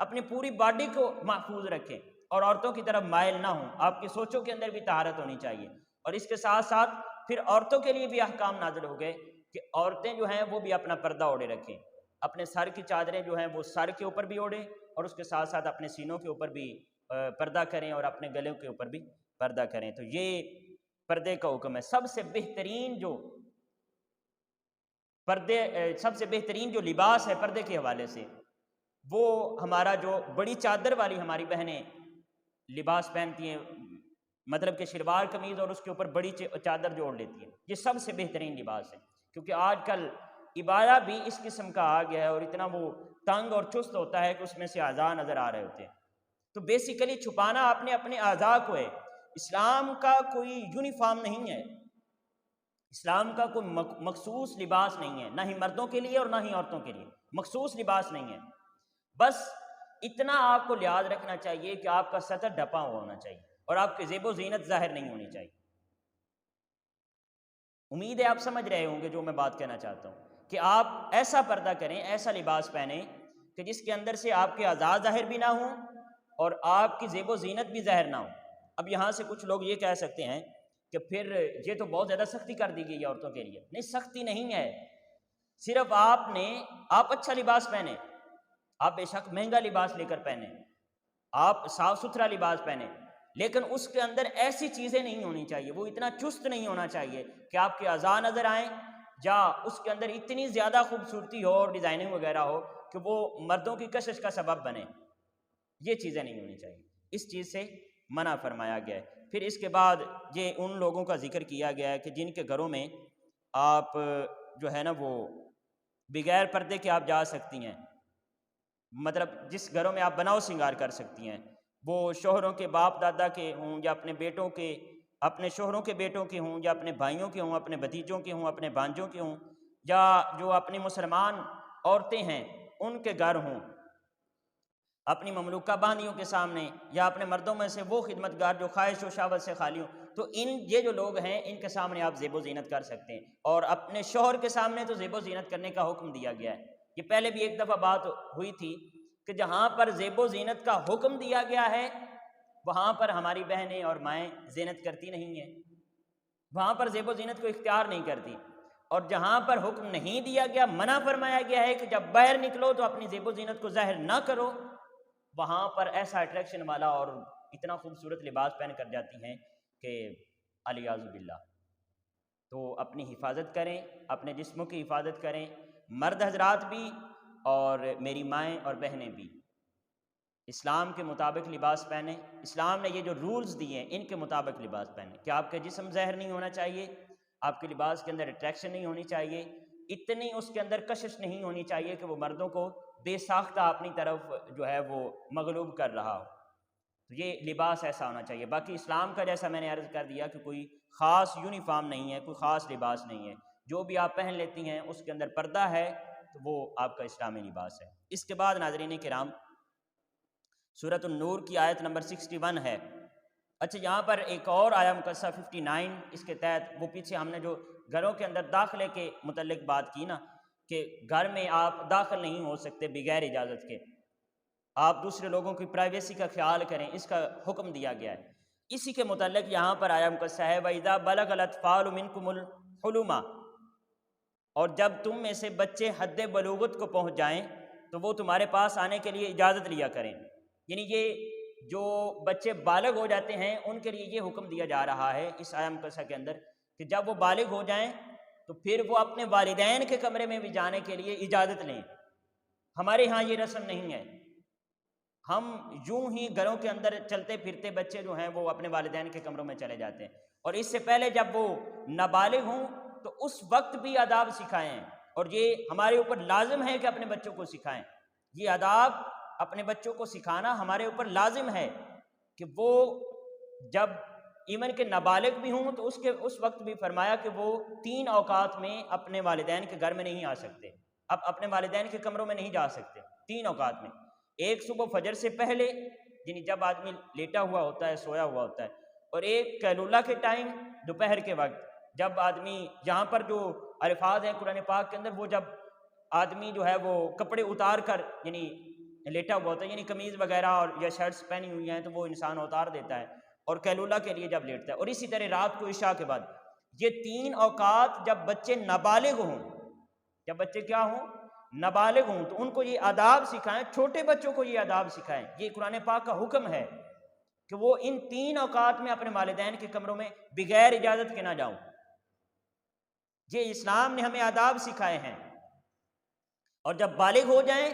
اپنی پوری باڈی کو محفوظ رکھیں اور عورتوں کی طرف مائل نہ ہوں، آپ کی سوچوں کے اندر بھی طہارت ہونی چاہیے۔ اور اس کے ساتھ ساتھ پھر عورتوں کے لیے بھی احکام نازل ہو گئے کہ عورتیں جو ہیں وہ بھی اپنا پردہ اوڑھے رکھیں، اپنے سر کی چادریں جو ہیں وہ سر کے اوپر بھی اوڑھیں اور اس کے ساتھ ساتھ اپنے سینوں کے اوپر بھی پردہ کریں اور اپنے گلوں کے اوپر بھی پردہ کریں۔ تو یہ پردے کا حکم ہے۔ سب سے بہترین جو لباس ہے پردے کے حوالے سے، وہ ہمارا جو بڑی چادر والی ہماری بہنیں لباس پہنتی ہیں، مطلب کہ شلوار قمیض اور اس کے اوپر بڑی چادر جو اوڑھ لیتی ہیں، یہ سب سے بہترین لباس ہے، کیونکہ آج کل عبایا بھی اس قسم کا آ گیا ہے اور اتنا وہ تنگ اور چست ہوتا ہے کہ اس میں سے اعضاء نظر آ رہے ہوتے ہیں۔ تو بیسیکلی چھپانا آپ نے اپنے اعضاء کو ہے۔ اسلام کا کوئی یونیفارم نہیں ہے، اسلام کا کوئی مخصوص لباس نہیں ہے، نہ ہی مردوں کے لیے اور نہ ہی عورتوں کے لیے مخصوص لباس نہیں ہے۔ بس اتنا آپ کو لحاظ رکھنا چاہیے کہ آپ کا سطر ڈھپا ہوا ہونا چاہیے اور آپ کی زیب و زینت ظاہر نہیں ہونی چاہیے۔ امید ہے آپ سمجھ رہے ہوں گے جو میں بات کہنا چاہتا ہوں، کہ آپ ایسا پردہ کریں، ایسا لباس پہنیں کہ جس کے اندر سے آپ کے اعضاء ظاہر بھی نہ ہوں اور آپ کی زیب و زینت بھی ظاہر نہ ہو۔ اب یہاں سے کچھ لوگ یہ کہہ سکتے ہیں کہ پھر یہ تو بہت زیادہ سختی کر دی گئی ہے عورتوں کے لیے۔ نہیں، سختی نہیں ہے، صرف آپ اچھا لباس پہنیں، آپ بے شک مہنگا لباس لے کر پہنیں، آپ صاف ستھرا لباس پہنیں، لیکن اس کے اندر ایسی چیزیں نہیں ہونی چاہیے، وہ اتنا چست نہیں ہونا چاہیے کہ آپ کے اعضاء نظر آئیں، یا اس کے اندر اتنی زیادہ خوبصورتی ہو اور ڈیزائننگ وغیرہ ہو کہ وہ مردوں کی کشش کا سبب بنے۔ یہ چیزیں نہیں ہونی چاہیے، اس چیز سے منع فرمایا گیا ہے۔ پھر اس کے بعد یہ ان لوگوں کا ذکر کیا گیا ہے کہ جن کے گھروں میں آپ جو ہے نا وہ بغیر پردے کے آپ جا سکتی ہیں، مطلب جس گھروں میں آپ بناؤ سنگار کر سکتی ہیں، وہ شوہروں کے باپ دادا کے ہوں یا اپنے بیٹوں کے، اپنے شوہروں کے بیٹوں کے ہوں یا اپنے بھائیوں کے ہوں، اپنے بھتیجوں کے ہوں، اپنے بھانجوں کے ہوں، یا جو اپنی مسلمان عورتیں ہیں ان کے گھر ہوں، اپنی مملوکہ باندیوں کے سامنے، یا اپنے مردوں میں سے وہ خدمتگار جو خواہش و شہوت سے خالی ہوں، تو یہ جو لوگ ہیں ان کے سامنے آپ زیب و زینت کر سکتے ہیں۔ اور اپنے شوہر کے سامنے تو زیب و زینت کرنے کا حکم دیا گیا ہے۔ یہ پہلے بھی ایک دفعہ بات ہوئی تھی کہ جہاں پر زیب و زینت کا حکم دیا گیا ہے وہاں پر ہماری بہنیں اور مائیں زینت کرتی نہیں ہیں، وہاں پر زیب و زینت کو اختیار نہیں کرتی، اور جہاں پر حکم نہیں دیا گیا، منع فرمایا گیا ہے کہ جب باہر نکلو تو اپنی زیب و زینت کو ظاہر نہ کرو، وہاں پر ایسا اٹریکشن والا اور اتنا خوبصورت لباس پہن کر جاتی ہیں کہ علیاذ باللہ۔ تو اپنی حفاظت کریں، اپنے جسموں کی حفاظت کریں، مرد حضرات بھی اور میری مائیں اور بہنیں بھی اسلام کے مطابق لباس پہنیں۔ اسلام نے یہ جو رولز دیے ہیں ان کے مطابق لباس پہنیں کہ آپ کے جسم ظاہر نہیں ہونا چاہیے، آپ کے لباس کے اندر اٹریکشن نہیں ہونی چاہیے، اتنی اس کے اندر کشش نہیں ہونی چاہیے کہ وہ مردوں کو بے ساختہ اپنی طرف جو ہے وہ مغلوب کر رہا ہو۔ تو یہ لباس ایسا ہونا چاہیے۔ باقی اسلام کا جیسا میں نے عرض کر دیا کہ کوئی خاص یونیفارم نہیں ہے، کوئی خاص لباس نہیں ہے، جو بھی آپ پہن لیتی ہیں اس کے اندر پردہ ہے تو وہ آپ کا اسلامی لباس ہے۔ اس کے بعد ناظرین کرام سورۃ النور کی آیت نمبر 61 ہے۔ اچھا، یہاں پر ایک اور آیا مقصہ 59، اس کے تحت وہ پیچھے ہم نے جو گھروں کے اندر داخلے کے متعلق بات کی نا، کہ گھر میں آپ داخل نہیں ہو سکتے بغیر اجازت کے، آپ دوسرے لوگوں کی پرائیویسی کا خیال کریں، اس کا حکم دیا گیا ہے۔ اسی کے متعلق یہاں پر آیا مقصہ ہے وَإِذَا بَلَغَ الْأَطْفَالُ مِنْكُمُ الْحُلُمَ، اور جب تم میں سے بچے حد بلوغت کو پہنچ جائیں تو وہ تمہارے پاس آنے کے لیے اجازت لیا کریں۔ یعنی یہ جو بچے بالغ ہو جاتے ہیں ان کے لیے یہ حکم دیا جا رہا ہے اس آیہ مقدسہ کے اندر کہ جب وہ بالغ ہو جائیں تو پھر وہ اپنے والدین کے کمرے میں بھی جانے کے لیے اجازت لیں۔ ہمارے ہاں یہ رسم نہیں ہے، ہم یوں ہی گھروں کے اندر چلتے پھرتے بچے جو ہیں وہ اپنے والدین کے کمروں میں چلے جاتے ہیں، اور اس سے پہلے جب وہ نابالغ ہوں تو اس وقت بھی آداب سکھائیں، اور یہ ہمارے اوپر لازم ہے کہ اپنے بچوں کو سکھائیں۔ یہ آداب اپنے بچوں کو سکھانا ہمارے اوپر لازم ہے کہ وہ جب ایون کہ نابالغ بھی ہوں تو اس وقت بھی فرمایا کہ وہ 3 اوقات میں اپنے والدین کے گھر میں نہیں آ سکتے، اب اپنے والدین کے کمروں میں نہیں جا سکتے 3 اوقات میں۔ ایک صبح فجر سے پہلے، یعنی جب آدمی لیٹا ہوا ہوتا ہے، سویا ہوا ہوتا ہے، اور ایک قیلولہ کے ٹائم، دوپہر کے وقت، جب آدمی یہاں پر جو الفاظ ہیں قرآن پاک کے اندر، وہ جب آدمی جو ہے وہ کپڑے اتار کر یعنی لیٹا ہوا ہوتا ہے، یعنی قمیض وغیرہ اور یا شرٹس پہنی ہوئی ہیں تو وہ انسان اتار دیتا ہے، اور قیلولہ کے لیے جب لیٹتا ہے، اور اسی طرح رات کو عشاء کے بعد، یہ 3 اوقات جب بچے نابالغ ہوں، جب بچے کیا ہوں؟ نابالغ ہوں، تو ان کو یہ آداب سکھائیں، چھوٹے بچوں کو یہ آداب سکھائیں۔ یہ قرآن پاک کا حکم ہے کہ وہ ان 3 اوقات میں اپنے والدین کے کمروں میں بغیر اجازت کے نہ جاؤں۔ یہ اسلام نے ہمیں آداب سکھائے ہیں، اور جب بالغ ہو جائیں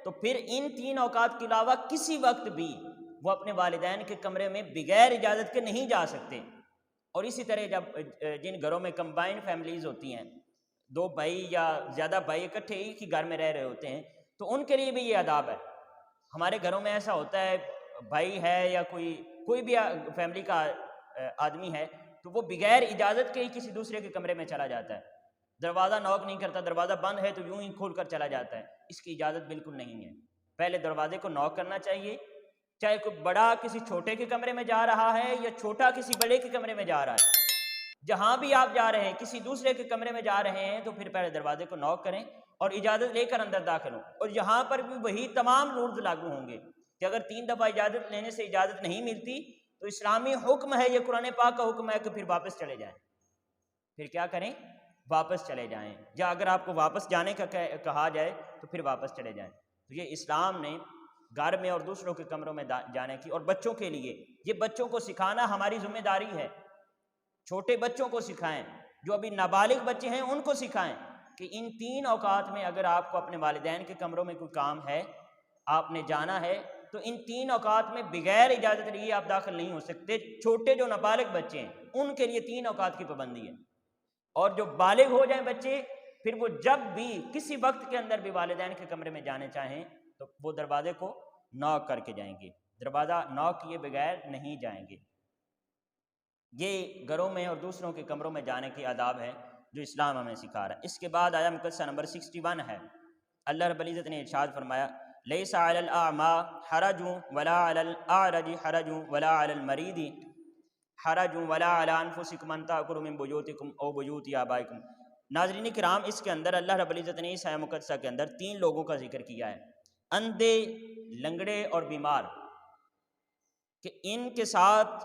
تو پھر ان 3 اوقات کے علاوہ کسی وقت بھی وہ اپنے والدین کے کمرے میں بغیر اجازت کے نہیں جا سکتے۔ اور اسی طرح جب جن گھروں میں کمبائنڈ فیملیز ہوتی ہیں، 2 بھائی یا زیادہ بھائی اکٹھے ایک ہی گھر میں رہ رہے ہوتے ہیں، تو ان کے لیے بھی یہ آداب ہے۔ ہمارے گھروں میں ایسا ہوتا ہے، بھائی ہے یا کوئی بھی فیملی کا آدمی ہے تو وہ بغیر اجازت کے ہی کسی دوسرے کے کمرے میں چلا جاتا ہے، دروازہ نوک نہیں کرتا، دروازہ بند ہے تو یوں ہی کھول کر چلا جاتا ہے، اس کی اجازت بالکل نہیں ہے۔ پہلے دروازے کو نوک کرنا چاہیے، چاہے کوئی بڑا کسی چھوٹے کے کمرے میں جا رہا ہے یا چھوٹا کسی بڑے کے کمرے میں جا رہا ہے، جہاں بھی آپ جا رہے ہیں کسی دوسرے کے کمرے میں جا رہے ہیں تو پھر پہلے دروازے کو نوک کریں اور اجازت لے کر اندر داخل ہوں۔ اور یہاں پر بھی وہی تمام رولز لاگو ہوں گے کہ اگر 3 دفعہ اجازت لینے سے اجازت نہیں ملتی تو اسلامی حکم ہے، یہ قرآن پاک کا حکم ہے کہ پھر واپس چلے جائیں۔ پھر کیا کریں؟ واپس چلے جائیں، یا اگر آپ کو واپس جانے کا کہا جائے تو پھر واپس چلے جائیں۔ تو یہ اسلام نے گھر میں اور دوسروں کے کمروں میں جانے کی، اور بچوں کے لیے یہ بچوں کو سکھانا ہماری ذمہ داری ہے۔ چھوٹے بچوں کو سکھائیں، جو ابھی نابالغ بچے ہیں ان کو سکھائیں کہ ان 3 اوقات میں اگر آپ کو اپنے والدین کے کمروں میں کوئی کام ہے، آپ نے جانا ہے، تو ان 3 اوقات میں بغیر اجازت لیے آپ داخل نہیں ہو سکتے۔ چھوٹے جو نابالغ بچے ہیں ان کے لیے 3 اوقات کی پابندی ہے، اور جو بالغ ہو جائیں بچے پھر وہ جب بھی کسی وقت کے اندر بھی والدین کے کمرے میں جانے چاہیں تو وہ دروازے کو نوک کر کے جائیں گے، دروازہ نوک کیے بغیر نہیں جائیں گے۔ یہ گھروں میں اور دوسروں کے کمروں میں جانے کی آداب ہے جو اسلام ہمیں سکھا رہا ہے۔ اس کے بعد آیا مقدسہ نمبر 61 ہے۔ اللہ رب العزت نے ارشاد فرمایا لیس علی الاعمى حرج ولا علی الاعرج حرج ولا علی المریض حرج ولا علی انفسکم ان تأکلوا من بیوتکم او بیوت آبائکم۔ ناظرین کرام، اس کے اندر اللہ رب العزت نے اس آیہ مقدسہ کے اندر 3 لوگوں کا ذکر کیا ہے، اندھے، لنگڑے اور بیمار، کہ ان کے ساتھ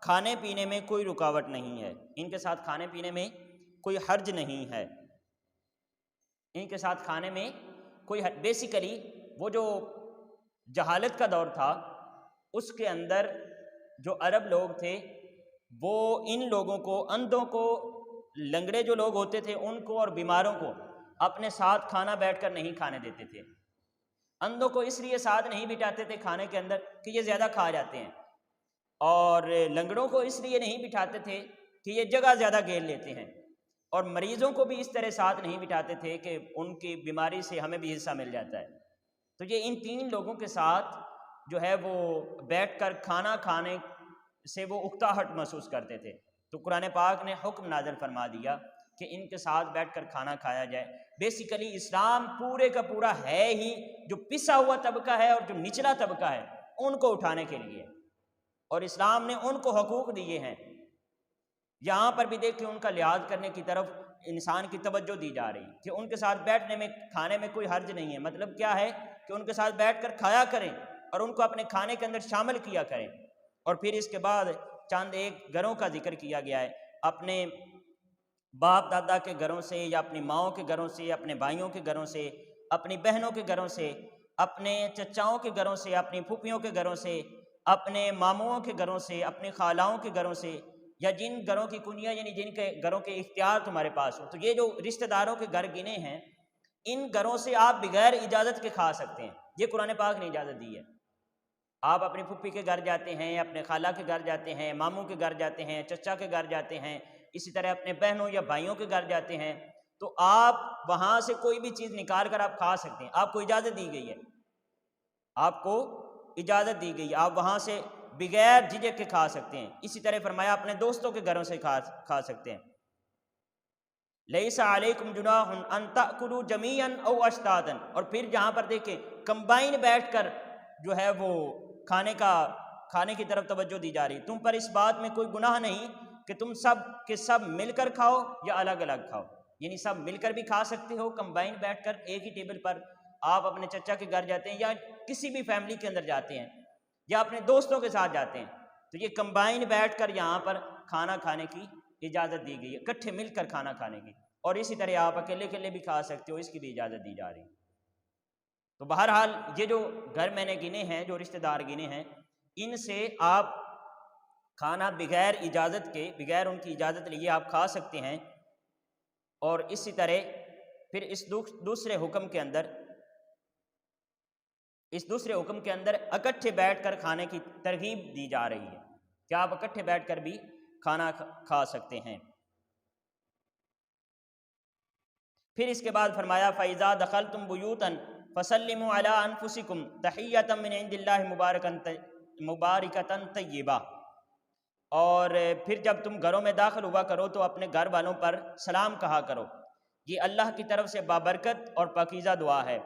کھانے پینے میں کوئی رکاوٹ نہیں ہے، ان کے ساتھ کھانے پینے میں کوئی حرج نہیں ہے، ان کے ساتھ کھانے میں کوئی حرج۔ بیسیکلی وہ جو جہالت کا دور تھا اس کے اندر جو عرب لوگ تھے وہ ان لوگوں کو، اندھوں کو، لنگڑے جو لوگ ہوتے تھے ان کو اور بیماروں کو اپنے ساتھ کھانا بیٹھ کر نہیں کھانے دیتے تھے۔ اندھوں کو اس لیے ساتھ نہیں بٹھاتے تھے کھانے کے اندر کہ یہ زیادہ کھا جاتے ہیں، اور لنگڑوں کو اس لیے نہیں بٹھاتے تھے کہ یہ جگہ زیادہ گھیر لیتے ہیں، اور مریضوں کو بھی اس طرح ساتھ نہیں بٹھاتے تھے کہ ان کی بیماری سے ہمیں بھی حصہ مل جاتا ہے۔ تو یہ ان 3 لوگوں کے ساتھ جو ہے وہ بیٹھ کر کھانا کھانے سے وہ اکتاہٹ محسوس کرتے تھے، تو قرآن پاک نے حکم نازل فرما دیا کہ ان کے ساتھ بیٹھ کر کھانا کھایا جائے۔ بیسیکلی اسلام پورے کا پورا ہے ہی جو پسا ہوا طبقہ ہے اور جو نچلا طبقہ ہے ان کو اٹھانے کے لیے، اور اسلام نے ان کو حقوق دیے ہیں۔ یہاں پر بھی دیکھیں ان کا لحاظ کرنے کی طرف انسان کی توجہ دی جا رہی کہ ان کے ساتھ بیٹھنے میں، کھانے میں کوئی حرج نہیں ہے۔ مطلب کیا ہے کہ ان کے ساتھ بیٹھ کر کھایا کریں اور ان کو اپنے کھانے کے اندر شامل کیا کریں۔ اور پھر اس کے بعد چند ایک گھروں کا ذکر کیا گیا ہے، اپنے باپ دادا کے گھروں سے یا اپنی ماؤں کے گھروں سے، اپنے بھائیوں کے گھروں سے، اپنی بہنوں کے گھروں سے، اپنے چچاؤں کے گھروں سے، اپنی پھوپھیوں کے گھروں سے، اپنے ماموں کے گھروں سے، اپنی خالاؤں کے گھروں سے، یا جن گھروں کی کنیاں یعنی جن کے گھروں کے اختیار تمہارے پاس ہو۔ تو یہ جو رشتہ داروں کے گھر گنے ہیں ان گھروں سے آپ بغیر اجازت کے کھا سکتے ہیں، یہ قرآن پاک نے اجازت دی ہے۔ آپ اپنی پھوپھی کے گھر جاتے ہیں، اپنے خالہ کے گھر جاتے ہیں، ماموں کے گھر جاتے ہیں، چچا کے گھر جاتے ہیں، اسی طرح اپنے بہنوں یا بھائیوں کے گھر جاتے ہیں، تو آپ وہاں سے کوئی بھی چیز نکال کر آپ کھا سکتے ہیں، آپ کو اجازت دی گئی ہے، آپ کو اجازت دی گئی ہے، آپ وہاں سے بغیر جھجک کے کھا سکتے ہیں۔ اسی طرح فرمایا اپنے دوستوں کے گھروں سے کھا سکتے ہیں۔ لیس علیکم جناح ان تأکلوا جمیعا او اشتاتا، اور پھر جہاں پر دیکھیں کمبائن بیٹھ کر جو ہے وہ کھانے کی طرف توجہ دی جا رہی، تم پر اس بات میں کوئی گناہ نہیں کہ تم سب کے سب مل کر کھاؤ یا الگ الگ کھاؤ، یعنی سب مل کر بھی کھا سکتے ہو، کمبائن بیٹھ کر ایک ہی ٹیبل پر آپ اپنے چچا کے گھر جاتے ہیں یا کسی بھی فیملی کے اندر جاتے ہیں یا اپنے دوستوں کے ساتھ جاتے ہیں، تو یہ کمبائن بیٹھ کر یہاں پر کھانا کھانے کی اجازت دی گئی ہے، اکٹھے مل کر کھانا کھانے کی۔ اور اسی طرح آپ اکیلے اکیلے بھی کھا سکتے ہو، اس کی بھی اجازت دی جا رہی۔ تو بہرحال یہ جو گھر میں نے گنے ہیں، جو رشتہ دار گنے ہیں، ان سے آپ کھانا بغیر اجازت کے، بغیر ان کی اجازت لیے آپ کھا سکتے ہیں۔ اور اسی طرح پھر اس دوسرے حکم کے اندر اکٹھے بیٹھ کر کھانے کی ترغیب دی جا رہی ہے کہ آپ اکٹھے بیٹھ کر بھی کھانا کھا سکتے ہیں۔ پھر اس کے بعد فرمایا فَإِذَا دَخَلْتُمْ بُيُوتًا فَسَلِّمُوا عَلَىٰ أَنفُسِكُمْ تَحِيَّةً مِّنْ عِندِ اللَّهِ مُبَارَكَةً طَيِّبَةً، اور پھر جب تم گھروں میں داخل ہوا کرو تو اپنے گھر والوں پر سلام کہا کرو، یہ اللہ کی طرف سے بابرکت اور پاکیزہ دعا ہے۔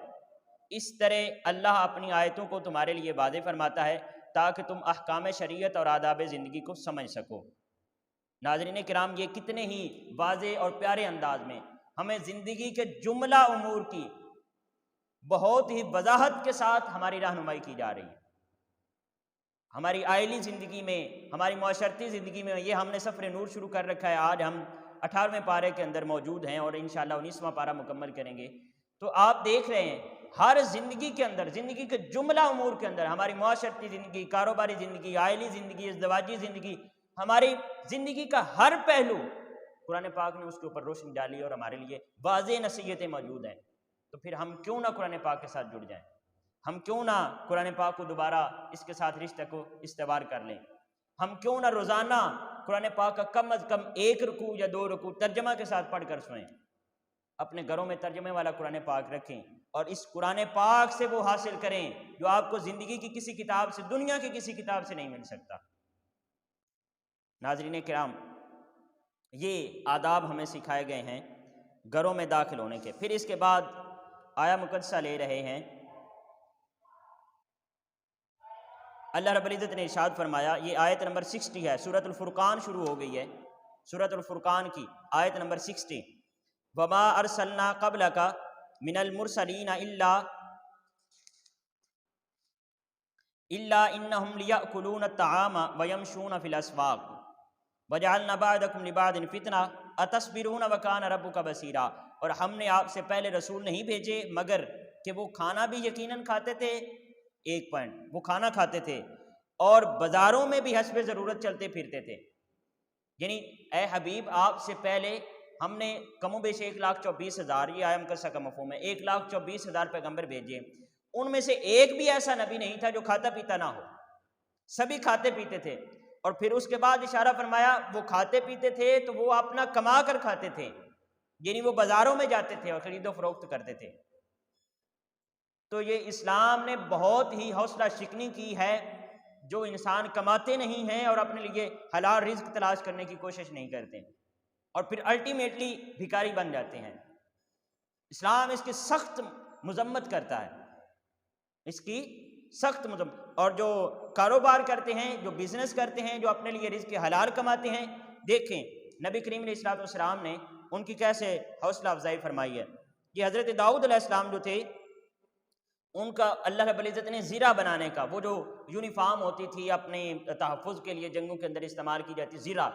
اس طرح اللہ اپنی آیتوں کو تمہارے لیے واضح فرماتا ہے تاکہ تم احکام شریعت اور آداب زندگی کو سمجھ سکو۔ ناظرین کرام، یہ کتنے ہی واضح اور پیارے انداز میں ہمیں زندگی کے جملہ امور کی بہت ہی وضاحت کے ساتھ ہماری رہنمائی کی جا رہی ہے۔ ہماری آئلی زندگی میں، ہماری معاشرتی زندگی میں، یہ ہم نے سفر نور شروع کر رکھا ہے، آج ہم 18ویں پارے کے اندر موجود ہیں اور انشاءاللہ 19واں پارہ مکمل کریں گے۔ تو آپ دیکھ رہے ہیں ہر زندگی کے اندر، زندگی کے جملہ امور کے اندر، ہماری معاشرتی زندگی، کاروباری زندگی، آئلی زندگی، ازدواجی زندگی، ہماری زندگی کا ہر پہلو قرآن پاک نے اس کے اوپر روشنی ڈالی اور ہمارے لیے واضح نصیحتیں موجود ہیں۔ تو پھر ہم کیوں نہ قرآن پاک کے ساتھ جڑ جائیں، ہم کیوں نہ قرآن پاک کو دوبارہ اس کے ساتھ رشتہ کو استوار کر لیں، ہم کیوں نہ روزانہ قرآن پاک کا کم از کم 1 رکوع یا 2 رکوع ترجمہ کے ساتھ پڑھ کر سوئیں، اپنے گھروں میں ترجمے والا قرآن پاک رکھیں اور اس قرآن پاک سے وہ حاصل کریں جو آپ کو زندگی کی کسی کتاب سے، دنیا کی کسی کتاب سے نہیں مل سکتا۔ ناظرین کرام، یہ آداب ہمیں سکھائے گئے ہیں گھروں میں داخل ہونے کے۔ پھر اس کے بعد آیا مقدسہ لے رہے ہیں، اللہ رب العزت نے ارشاد فرمایا، یہ آیت نمبر 60 ہے، سورۃ الفرقان شروع ہو گئی ہے، سورۃ الفرقان کی آیت نمبر 60۔ وما ارسلنا قبلک من المرسلین الا انہم لیأکلون الطعام ویمشون فی الاسواق وجعلنا بعضکم لبعض فتنہ اتصبرون وکان ربک بصیرا۔ اور ہم نے آپ سے پہلے رسول نہیں بھیجے مگر کہ وہ کھانا بھی یقیناً کھاتے تھے، ایک پوائنٹ، وہ کھانا کھاتے تھے اور بازاروں میں بھی حسب ضرورت چلتے پھرتے تھے۔ یعنی اے حبیب، آپ سے پہلے ہم نے کم و بیش 1,24,000، یہ آیا مقدسہ کا مفہوم ہے، 1,24,000 پیغمبر بھیجے، ان میں سے ایک بھی ایسا نبی نہیں تھا جو کھاتا پیتا نہ ہو، سبھی کھاتے پیتے تھے۔ اور پھر اس کے بعد اشارہ فرمایا وہ کھاتے پیتے تھے تو وہ اپنا کما کر کھاتے تھے، یعنی وہ بازاروں میں جاتے تھے اور خرید و فروخت کرتے تھے۔ تو یہ اسلام نے بہت ہی حوصلہ شکنی کی ہے جو انسان کماتے نہیں ہیں اور اپنے لیے حلال رزق تلاش کرنے کی کوشش نہیں کرتے اور پھر الٹیمیٹلی بھکاری بن جاتے ہیں۔ اسلام اس کی سخت مذمت کرتا ہے، اس کی سخت مذمت۔ اور جو کاروبار کرتے ہیں، جو بزنس کرتے ہیں، جو اپنے لیے رزق حلال کماتے ہیں، دیکھیں نبی کریم علیہ الصلوۃ والسلام نے ان کی کیسے حوصلہ افزائی فرمائی ہے۔ یہ حضرت داؤد علیہ السلام جو تھے، ان کا اللہ رب العزت نے زیرہ بنانے کا، وہ جو یونیفارم ہوتی تھی اپنے تحفظ کے لیے جنگوں کے اندر استعمال کی جاتی زیرہ،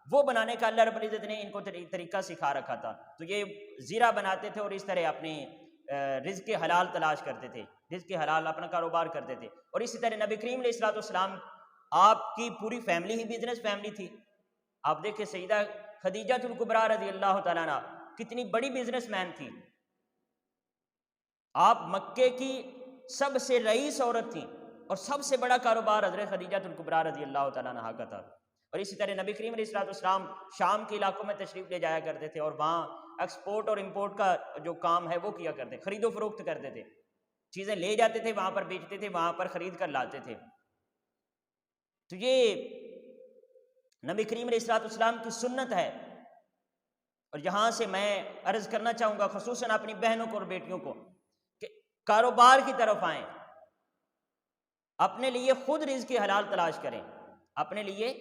وہ بنانے کا اللہ رب العزت نے ان کو طریقہ سکھا رکھا تھا۔ تو یہ زیرہ بناتے تھے اور اس طرح اپنے رزق حلال تلاش کرتے تھے، رزق حلال اپنا کاروبار کرتے تھے۔ اور اسی طرح نبی کریم علیہ الصلوۃ والسلام، آپ کی پوری فیملی ہی بزنس فیملی تھی۔ آپ دیکھیں سیدہ خدیجہ الکبریٰ رضی اللہ تعالیٰ عنہ کتنی بڑی بزنس مین تھی، آپ مکے کی سب سے رئیس عورت تھیں اور سب سے بڑا کاروبار حضرت خدیجہ الکبریٰ رضی اللہ تعالیٰ عنہ کا تھا۔ اور اسی طرح نبی کریم علیہ الصلوۃ والسلام شام کے علاقوں میں تشریف لے جایا کرتے تھے اور وہاں ایکسپورٹ اور امپورٹ کا جو کام ہے وہ کیا کرتے، خرید و فروخت کرتے تھے، چیزیں لے جاتے تھے وہاں پر بیچتے تھے، وہاں پر خرید کر لاتے تھے۔ تو یہ نبی کریم علیہ الصلوۃ والسلام کی سنت ہے۔ اور یہاں سے میں عرض کرنا چاہوں گا خصوصاً اپنی بہنوں کو اور بیٹیوں کو کہ کاروبار کی طرف آئیں، اپنے لیے خود رزق حلال تلاش کریں، اپنے لیے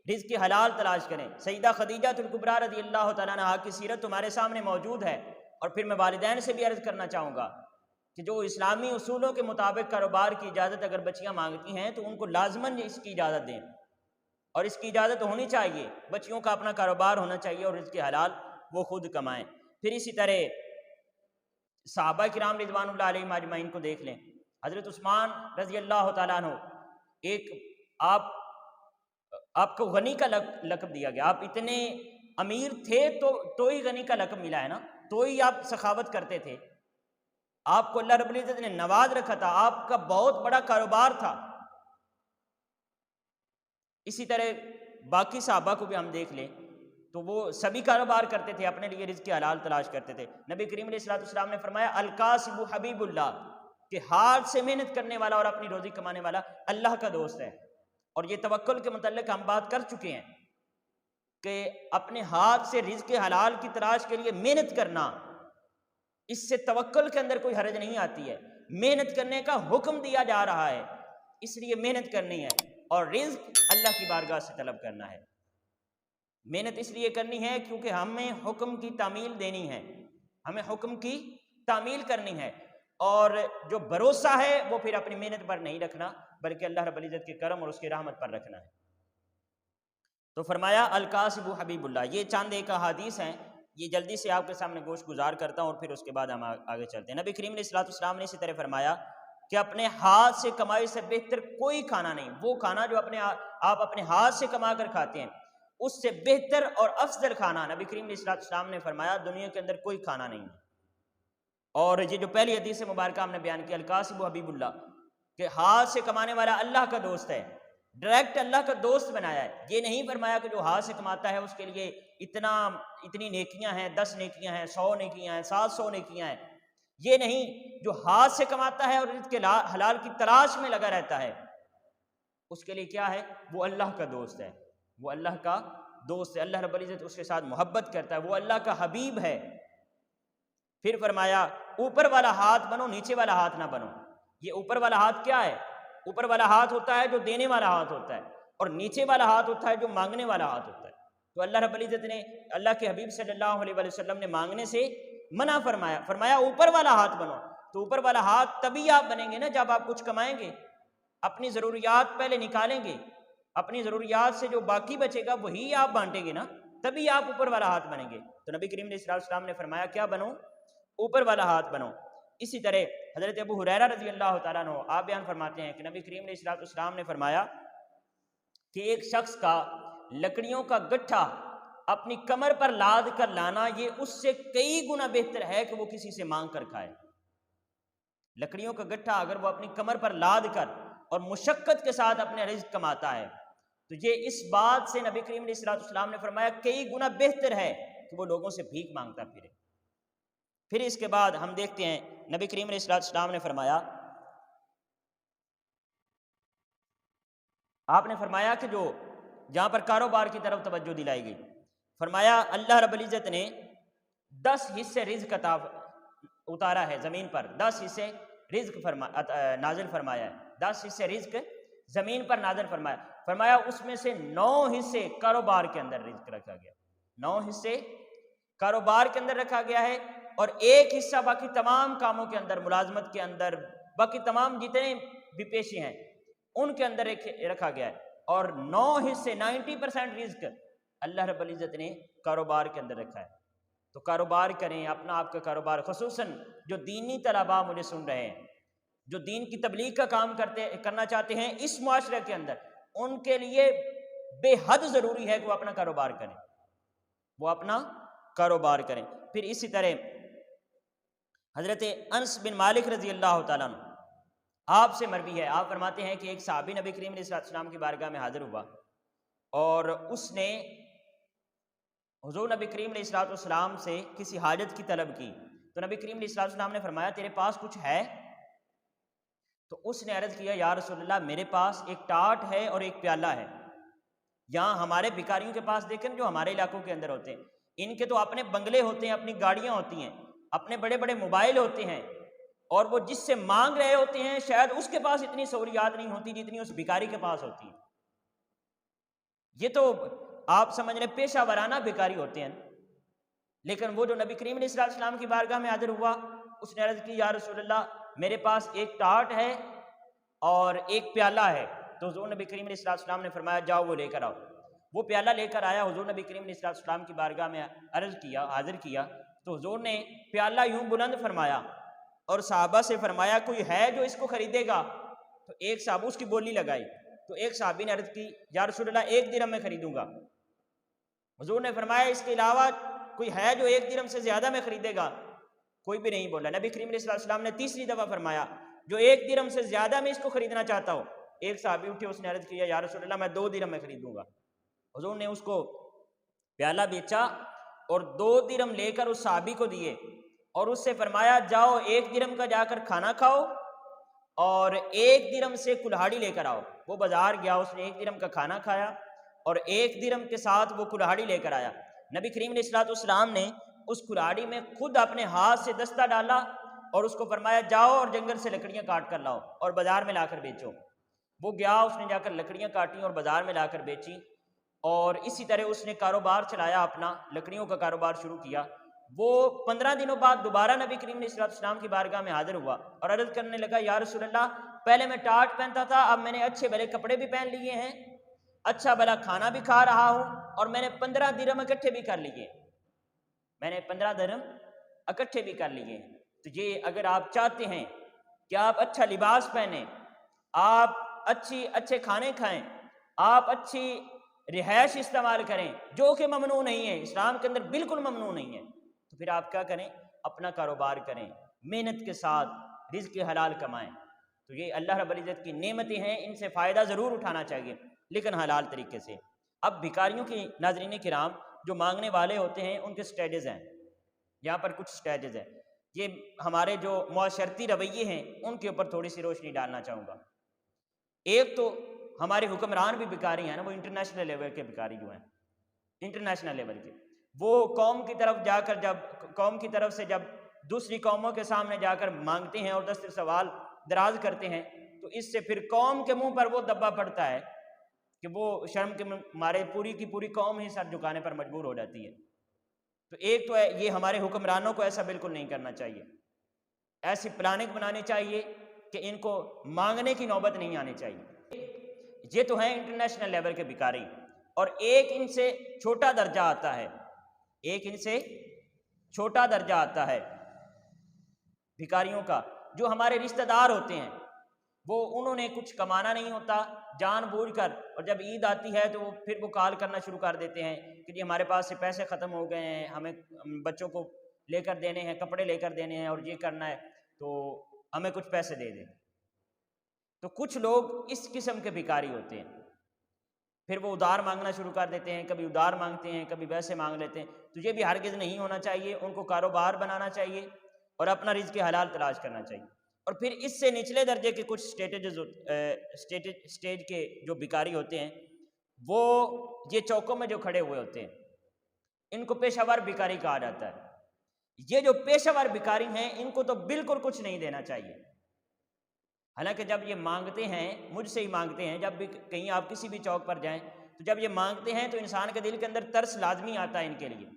رزق حلال تلاش کریں۔ سیدہ خدیجہ الکبریٰ رضی اللہ تعالیٰ عنہا کی سیرت تمہارے سامنے موجود ہے۔ اور پھر میں والدین سے بھی عرض کرنا چاہوں گا کہ جو اسلامی اصولوں کے مطابق کاروبار کی اجازت اگر بچیاں مانگتی ہیں تو ان کو لازماً اس کی اجازت دیں، اور اس کی اجازت ہونی چاہیے، بچیوں کا اپنا کاروبار ہونا چاہیے اور رزق حلال وہ خود کمائیں۔ پھر اسی طرح صحابہ کرام رضوان اللہ علیہم اجمعین کو دیکھ لیں، حضرت عثمان رضی اللہ تعالیٰ عنہ، ایک آپ کو غنی کا لقب دیا گیا، آپ اتنے امیر تھے تو ہی غنی کا لقب ملا ہے نا، تو ہی آپ سخاوت کرتے تھے، آپ کو اللہ رب العزت نے نواز رکھا تھا، آپ کا بہت بڑا کاروبار تھا۔ اسی طرح باقی صحابہ کو بھی ہم دیکھ لیں تو وہ سبھی کاروبار کرتے تھے، اپنے لیے رزق حلال تلاش کرتے تھے۔ نبی کریم علیہ الصلوۃ والسلام نے فرمایا الکاسب حبیب اللہ، کہ ہاتھ سے محنت کرنے والا اور اپنی روزی کمانے والا اللہ کا دوست ہے۔ اور یہ توکل کے متعلق ہم بات کر چکے ہیں کہ اپنے ہاتھ سے رزق حلال کی تلاش کے لیے محنت کرنا، اس سے توکل کے اندر کوئی حرج نہیں آتی ہے۔ محنت کرنے کا حکم دیا جا رہا ہے، اس لیے محنت کرنی ہے، اور رزق اللہ کی بارگاہ سے طلب کرنا ہے۔ محنت اس لیے کرنی ہے کیونکہ ہمیں حکم کی تعمیل دینی ہے، ہمیں حکم کی تعمیل کرنی ہے، اور جو بھروسہ ہے وہ پھر اپنی محنت پر نہیں رکھنا بلکہ اللہ رب العزت کے کرم اور اس کی رحمت پر رکھنا ہے۔ تو فرمایا الکاسب حبیب اللہ۔ یہ چند ایک احادیث ہیں، یہ جلدی سے آپ کے سامنے گوش گزار کرتا ہوں اور پھر اس کے بعد ہم آگے چلتے ہیں۔ نبی کریم علیہ الصلوۃ والسلام نے اسی طرح فرمایا کہ اپنے ہاتھ سے کمائی سے بہتر کوئی کھانا نہیں، وہ کھانا جو آپ اپنے ہاتھ سے کما کر کھاتے ہیں اس سے بہتر اور افضل کھانا نبی کریم علیہ الصلوۃ والسلام نے فرمایا دنیا کے اندر کوئی کھانا نہیں۔ اور یہ جو پہلی حدیث مبارکہ ہم نے بیان کی الکاسب حبیب اللہ، کہ ہاتھ سے کمانے والا اللہ کا دوست ہے، ڈائریکٹ اللہ کا دوست بنایا ہے۔ یہ نہیں فرمایا کہ جو ہاتھ سے کماتا ہے اس کے لیے اتنی نیکیاں ہیں، 10 نیکیاں ہیں، 100 نیکیاں ہیں، 700 نیکیاں ہیں، یہ نہیں۔ جو ہاتھ سے کماتا ہے اور رزق حلال کی تلاش میں لگا رہتا ہے اس کے لیے کیا ہے؟ وہ اللہ کا دوست ہے، وہ اللہ کا دوست ہے، اللہ رب العزت اس کے ساتھ محبت کرتا ہے، وہ اللہ کا حبیب ہے۔ پھر فرمایا اوپر والا ہاتھ بنو، نیچے والا ہاتھ نہ بنو۔ یہ اوپر والا ہاتھ کیا ہے؟ اوپر والا ہاتھ ہوتا ہے جو دینے والا ہاتھ ہوتا ہے، اور نیچے والا ہاتھ ہوتا ہے جو مانگنے والا ہاتھ ہوتا ہے۔ تو اللہ رب العزت نے، اللہ کے حبیب صلی اللہ علیہ وسلم نے مانگنے سے منع فرمایا، فرمایا اوپر والا ہاتھ بنو۔ تو اوپر والا ہاتھ تبھی آپ بنیں گے نا جب آپ کچھ کمائیں گے، اپنی ضروریات پہلے نکالیں گے، اپنی ضروریات سے جو باقی بچے گا وہی آپ بانٹیں گے نا، تبھی آپ اوپر والا ہاتھ بنیں گے۔ تو نبی کریم علیہ السلام نے فرمایا کیا بنو؟ اوپر والا ہاتھ بنو۔ اسی طرح حضرت ابو ہریرہ رضی اللہ تعالیٰ عنہ آپ بیان فرماتے ہیں کہ نبی کریم علیہ السلام نے فرمایا کہ ایک شخص کا لکڑیوں کا گٹھا اپنی کمر پر لاد کر لانا یہ اس سے کئی گنا بہتر ہے کہ وہ کسی سے مانگ کر کھائے۔ لکڑیوں کا گٹھا اگر وہ اپنی کمر پر لاد کر اور مشقت کے ساتھ اپنے رزق کماتا ہے تو یہ اس بات سے نبی کریم علیہ السلام نے فرمایا کئی گنا بہتر ہے کہ وہ لوگوں سے بھیک مانگتا پھرے۔ پھر اس کے بعد ہم دیکھتے ہیں نبی کریم علیہ السلام نے فرمایا، آپ نے فرمایا کہ جو جہاں پر کاروبار کی طرف توجہ دلائی گئی، فرمایا اللہ رب العزت نے 10 حصے رزق اتارا ہے زمین پر، 10 حصے رزق نازل فرمایا ہے، 10 حصے رزق زمین پر نازل فرمایا، فرمایا اس میں سے 9 حصے کاروبار کے اندر رزق رکھا گیا، 9 حصے کاروبار کے اندر رکھا گیا ہے، اور 1 حصہ باقی تمام کاموں کے اندر، ملازمت کے اندر، باقی تمام جتنے بھی پیشے ہیں ان کے اندر رکھا گیا ہے، اور 9 حصے 90% رزق اللہ رب العزت نے کاروبار کے اندر رکھا ہے۔ تو کاروبار کریں، اپنا آپ کا کاروبار، خصوصاً جو دینی طلباء مجھے سن رہے ہیں، جو دین کی تبلیغ کا کام کرنا چاہتے ہیں اس معاشرے کے اندر، ان کے لیے بے حد ضروری ہے کہ وہ اپنا کاروبار کریں، وہ اپنا کاروبار کریں۔ پھر اسی طرح حضرت انس بن مالک رضی اللہ تعالیٰ عنہ آپ سے مروی ہے، آپ فرماتے ہیں کہ ایک صحابی نبی کریم علیہ السلام کی بارگاہ میں حاضر ہوا اور اس نے حضور نبی کریم علیہ السلام سے کسی حاجت کی طلب کی، تو نبی کریم علیہ السلام نے فرمایا تیرے پاس کچھ ہے؟ تو اس نے عرض کیا یا رسول اللہ میرے پاس ایک ٹاٹ ہے اور ایک پیالہ ہے۔ یہاں ہمارے بھکاریوں کے پاس دیکھیں جو ہمارے علاقوں کے اندر ہوتے ہیں، ان کے تو اپنے بنگلے ہوتے ہیں، اپنی گاڑیاں ہوتی ہیں، اپنے بڑے بڑے موبائل ہوتے ہیں، اور وہ جس سے مانگ رہے ہوتے ہیں شاید اس کے پاس اتنی سہولیات نہیں ہوتی جتنی اس بھکاری کے پاس ہوتی ہیں۔ یہ تو آپ سمجھ رہے پیشہ ورانہ بھکاری ہوتے ہیں، لیکن وہ جو نبی کریم علیہ السلام کی بارگاہ میں حاضر ہوا اس نے عرض کی یا رسول اللہ میرے پاس ایک ٹاٹ ہے اور ایک پیالہ ہے۔ تو حضور نبی کریم علیہ السلام نے فرمایا جاؤ وہ لے کر آؤ۔ وہ پیالہ لے کر آیا، حضور نبی کریم علیہ السلام کی بارگاہ میں حاضر کیا تو حضور نے پیالہ یوں بلند فرمایا اور صحابہ سے فرمایا کوئی ہے جو اس کو خریدے گا؟ تو ایک صحابہ اس کی بولی لگائی، تو ایک صحابی نے عرض کی یا رسول اللہ 1 درہم میں خریدوں گا۔ حضور نے فرمایا اس کے علاوہ کوئی ہے جو 1 درہم سے زیادہ میں خریدے گا؟ کوئی بھی نہیں بولا۔ نبی کریم علیہ السلام نے تیسری دفعہ فرمایا جو 1 درہم سے زیادہ میں اس کو خریدنا چاہتا ہو۔ ایک صحابی اٹھے، اس نے عرض کیا یا رسول اللہ میں 2 درہم میں خریدوں گا۔ حضور نے اس کو پیالہ بیچا اور 2 درہم لے کر اس صحابی کو دیے اور اس سے فرمایا جاؤ 1 درہم کا جا کر کھانا کھاؤ اور 1 درہم سے کلہاڑی لے کر آؤ۔ وہ بازار گیا، اس نے 1 درہم کا کھانا کھایا اور 1 درہم کے ساتھ وہ کلہاڑی لے کر آیا۔ نبی کریم علیہ السلام نے اس کلہاڑی میں خود اپنے ہاتھ سے دستہ ڈالا اور اس کو فرمایا جاؤ اور جنگل سے لکڑیاں کاٹ کر لاؤ اور بازار میں لا کر بیچو۔ وہ گیا، اس نے جا کر لکڑیاں کاٹیں اور بازار میں لا کر بیچی، اور اسی طرح اس نے کاروبار چلایا، اپنا لکڑیوں کا کاروبار شروع کیا۔ وہ 15 دنوں بعد دوبارہ نبی کریم علیہ السلام کی بارگاہ میں حاضر ہوا اور عرض کرنے لگا یا رسول اللہ، پہلے میں ٹاٹ پہنتا تھا، اب میں نے اچھے بھلے کپڑے بھی پہن لیے ہیں، اچھا بھلا کھانا بھی کھا رہا ہوں، اور میں نے 15 درہم اکٹھے بھی کر لیے، میں نے 15 درہم اکٹھے بھی کر لیے۔ تو یہ اگر آپ چاہتے ہیں کہ آپ اچھا لباس پہنیں، آپ اچھے کھانے کھائیں، آپ اچھی رہائش استعمال کریں، جو کہ ممنوع نہیں ہے، اسلام کے اندر بالکل ممنوع نہیں ہے، تو پھر آپ کیا کریں؟ اپنا کاروبار کریں، محنت کے ساتھ رزق حلال کمائیں۔ تو یہ اللہ رب العزت کی نعمتیں ہیں، ان سے فائدہ ضرور اٹھانا چاہیے، لیکن حلال طریقے سے۔ اب بھکاریوں کی ناظرین کرام جو مانگنے والے ہوتے ہیں، ان کے سٹیجز ہیں، یہاں پر کچھ سٹیجز ہیں، یہ ہمارے جو معاشرتی رویے ہیں ان کے اوپر تھوڑی سی روشنی ڈالنا چاہوں گا۔ ایک تو ہمارے حکمران بھی بھکاری ہیں نا، وہ انٹرنیشنل لیول کے بھکاری جو ہیں، انٹرنیشنل لیول کے، وہ قوم کی طرف جا کر قوم کی طرف سے جب دوسری قوموں کے سامنے جا کر مانگتے ہیں اور دست سوال دراز کرتے ہیں، تو اس سے پھر قوم کے منہ پر وہ دبا پڑتا ہے کہ وہ شرم کے مارے پوری کی پوری قوم ہی سر جھکانے پر مجبور ہو جاتی ہے۔ تو ایک تو یہ ہمارے حکمرانوں کو ایسا بالکل نہیں کرنا چاہیے، ایسی پلاننگ بنانی چاہیے کہ ان کو مانگنے کی نوبت نہیں آنی چاہیے۔ یہ تو ہیں انٹرنیشنل لیول کے بھکاری، اور ایک ان سے چھوٹا درجہ آتا ہے، ایک ان سے چھوٹا درجہ آتا ہے بھکاریوں کا، جو ہمارے رشتہ دار ہوتے ہیں، وہ انہوں نے کچھ کمانا نہیں ہوتا، جان بوجھ کر، اور جب عید آتی ہے تو پھر وہ کال کرنا شروع کر دیتے ہیں کہ جی ہمارے پاس سے پیسے ختم ہو گئے ہیں، ہمیں بچوں کو لے کر دینے ہیں، کپڑے لے کر دینے ہیں، اور یہ کرنا ہے، تو ہمیں کچھ پیسے دے دیں۔ تو کچھ لوگ اس قسم کے بھکاری ہوتے ہیں، پھر وہ ادھار مانگنا شروع کر دیتے ہیں، کبھی ادھار مانگتے ہیں، کبھی ویسے مانگ لیتے ہیں۔ تو یہ بھی ہرگز نہیں ہونا چاہیے، ان کو کاروبار بنانا چاہیے اور اپنا رزق حلال تلاش کرنا چاہیے۔ اور پھر اس سے نچلے درجے کے کچھ سٹیج کے جو بھکاری ہوتے ہیں، وہ یہ چوکوں میں جو کھڑے ہوئے ہوتے ہیں، ان کو پیشہ ور بھکاری کہا جاتا ہے۔ یہ جو پیشہ ور بھکاری ہیں، ان کو تو بالکل کچھ نہیں دینا چاہیے۔ حالانکہ جب یہ مانگتے ہیں، مجھ سے ہی مانگتے ہیں، جب بھی کہیں آپ کسی بھی چوک پر جائیں تو جب یہ مانگتے ہیں تو انسان کے دل کے اندر ترس لازمی آتا ہے ان کے لیے،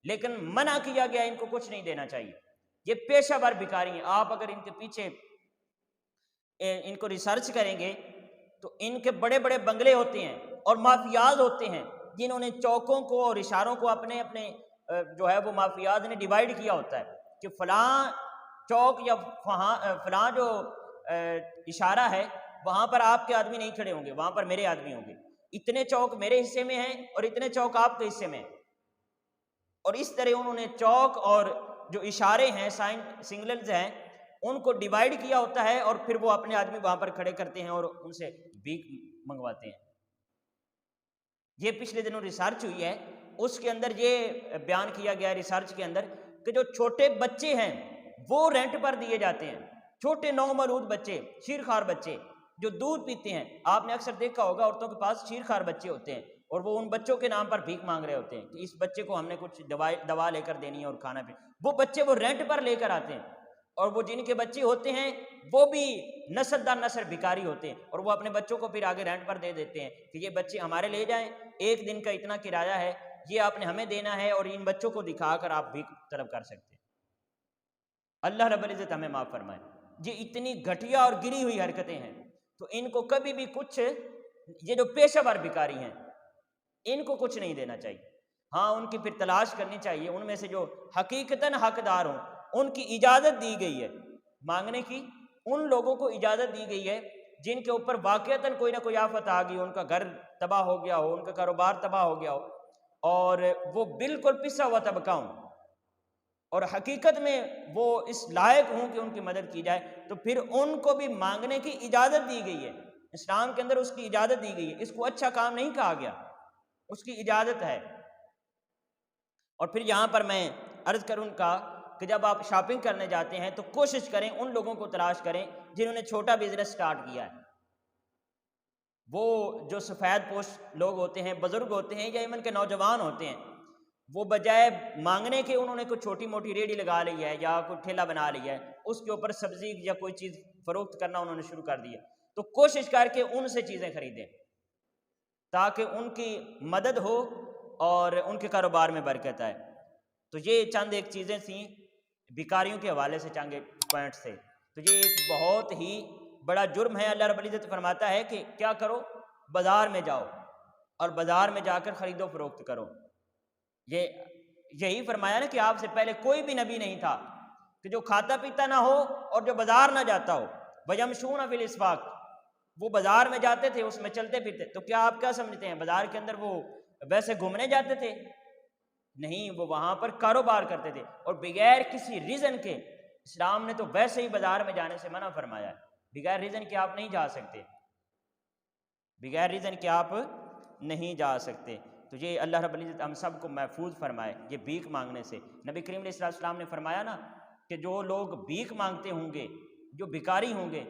لیکن منع کیا گیا، ان کو کچھ نہیں دینا چاہیے۔ یہ پیشہ ور بھکاری ہیں، آپ اگر ان کے پیچھے ان کو ریسرچ کریں گے تو ان کے بڑے بڑے بنگلے ہوتے ہیں اور مافیاز ہوتے ہیں، جنہوں نے چوکوں کو اور اشاروں کو اپنے جو ہے وہ مافیاز نے ڈیوائیڈ کیا ہوتا ہے کہ فلاں چوک یا فلاں جو اشارہ ہے وہاں پر آپ کے آدمی نہیں کھڑے ہوں گے، وہاں پر میرے آدمی ہوں گے، اتنے چوک میرے حصے میں ہیں اور اتنے چوک آپ کے حصے میں ہیں۔ اور اس طرح انہوں نے چوک اور جو اشارے ہیں، سگنلز ہیں، ان کو ڈیوائیڈ کیا ہوتا ہے، اور پھر وہ اپنے آدمی وہاں پر کھڑے کرتے ہیں اور ان سے بھیک منگواتے ہیں۔ یہ پچھلے دنوں ریسرچ ہوئی ہے، اس کے اندر یہ بیان کیا گیا ریسرچ کے اندر کہ جو چھوٹے بچے ہیں وہ رینٹ پر دیے جاتے ہیں، چھوٹے نومولود بچے، شیرخوار بچے جو دودھ پیتے ہیں۔ آپ نے اکثر دیکھا ہوگا عورتوں کے پاس شیرخوار بچے ہوتے ہیں، اور وہ ان بچوں کے نام پر بھیک مانگ رہے ہوتے ہیں کہ اس بچے کو ہم نے کچھ دوا لے کر دینی ہے اور کھانا پی۔ وہ بچے وہ رینٹ پر لے کر آتے ہیں، اور وہ جن کے بچے ہوتے ہیں وہ بھی نسل در نسل بھکاری ہوتے ہیں، اور وہ اپنے بچوں کو پھر آگے رینٹ پر دے دیتے ہیں کہ یہ بچے ہمارے لے جائیں، ایک دن کا اتنا کرایہ ہے، یہ آپ نے ہمیں دینا ہے، اور ان بچوں کو دکھا کر آپ بھیک طلب کر سکتے ہیں۔ اللہ رب العزت ہمیں معاف فرمائے۔ یہ اتنی گھٹیا اور گری ہوئی حرکتیں ہیں، تو ان کو کبھی بھی کچھ، یہ جو پیشہ ور بھکاری ہیں ان کو کچھ نہیں دینا چاہیے۔ ہاں ان کی پھر تلاش کرنی چاہیے، ان میں سے جو حقیقتاً حقدار ہوں ان کی اجازت دی گئی ہے مانگنے کی، ان لوگوں کو اجازت دی گئی ہے جن کے اوپر واقعتاً کوئی نہ کوئی آفت آ گئی، ان کا گھر تباہ ہو گیا ہو، ان کا کاروبار تباہ ہو گیا ہو، اور وہ بالکل پسا ہوا طبقہ ہوں، اور حقیقت میں وہ اس لائق ہوں کہ ان کی مدد کی جائے، تو پھر ان کو بھی مانگنے کی اجازت دی گئی ہے۔ اسلام کے اندر اس کی اجازت دی گئی ہے، اس کو اچھا کام نہیں کہا گیا، اس کی اجازت ہے۔ اور پھر یہاں پر میں عرض کروں کا کہ جب آپ شاپنگ کرنے جاتے ہیں تو کوشش کریں ان لوگوں کو تلاش کریں جنہوں نے چھوٹا بزنس سٹارٹ کیا ہے۔ وہ جو سفید پوش لوگ ہوتے ہیں، بزرگ ہوتے ہیں یا ایمن کے نوجوان ہوتے ہیں، وہ بجائے مانگنے کے انہوں نے کوئی چھوٹی موٹی ریڑھی لگا لی ہے یا کوئی ٹھیلا بنا لی ہے، اس کے اوپر سبزی یا کوئی چیز فروخت کرنا انہوں نے شروع کر دیا، تو کوشش کر کے ان سے چیزیں خریدیں تاکہ ان کی مدد ہو اور ان کے کاروبار میں برکت آئے۔ تو یہ چند ایک چیزیں تھیں بیکاریوں کے حوالے سے، چند ایک پوائنٹس تھے۔ تو یہ ایک بہت ہی بڑا جرم ہے۔ اللہ رب العزت فرماتا ہے کہ کیا کرو، بازار میں جاؤ اور بازار میں جا کر خرید و فروخت کرو۔ یہی فرمایا نا کہ آپ سے پہلے کوئی بھی نبی نہیں تھا کہ جو کھاتا پیتا نہ ہو اور جو بازار نہ جاتا ہو۔ وَيَمْشُونَ فِي الْأَسْوَاقِ، وہ بازار میں جاتے تھے، اس میں چلتے پھرتے۔ تو کیا آپ کیا سمجھتے ہیں بازار کے اندر وہ ویسے گھومنے جاتے تھے؟ نہیں، وہ وہاں پر کاروبار کرتے تھے، اور بغیر کسی ریزن کے اسلام نے تو ویسے ہی بازار میں جانے سے منع فرمایا ہے۔ بغیر ریزن کے آپ نہیں جا سکتے، بغیر ریزن کے آپ نہیں جا سکتے۔ تو یہ اللہ رب العزت ہم سب کو محفوظ فرمائے یہ بھیک مانگنے سے۔ نبی کریم علیہ السلام نے فرمایا نا کہ جو لوگ بھیک مانگتے ہوں گے، جو بھکاری ہوں گے،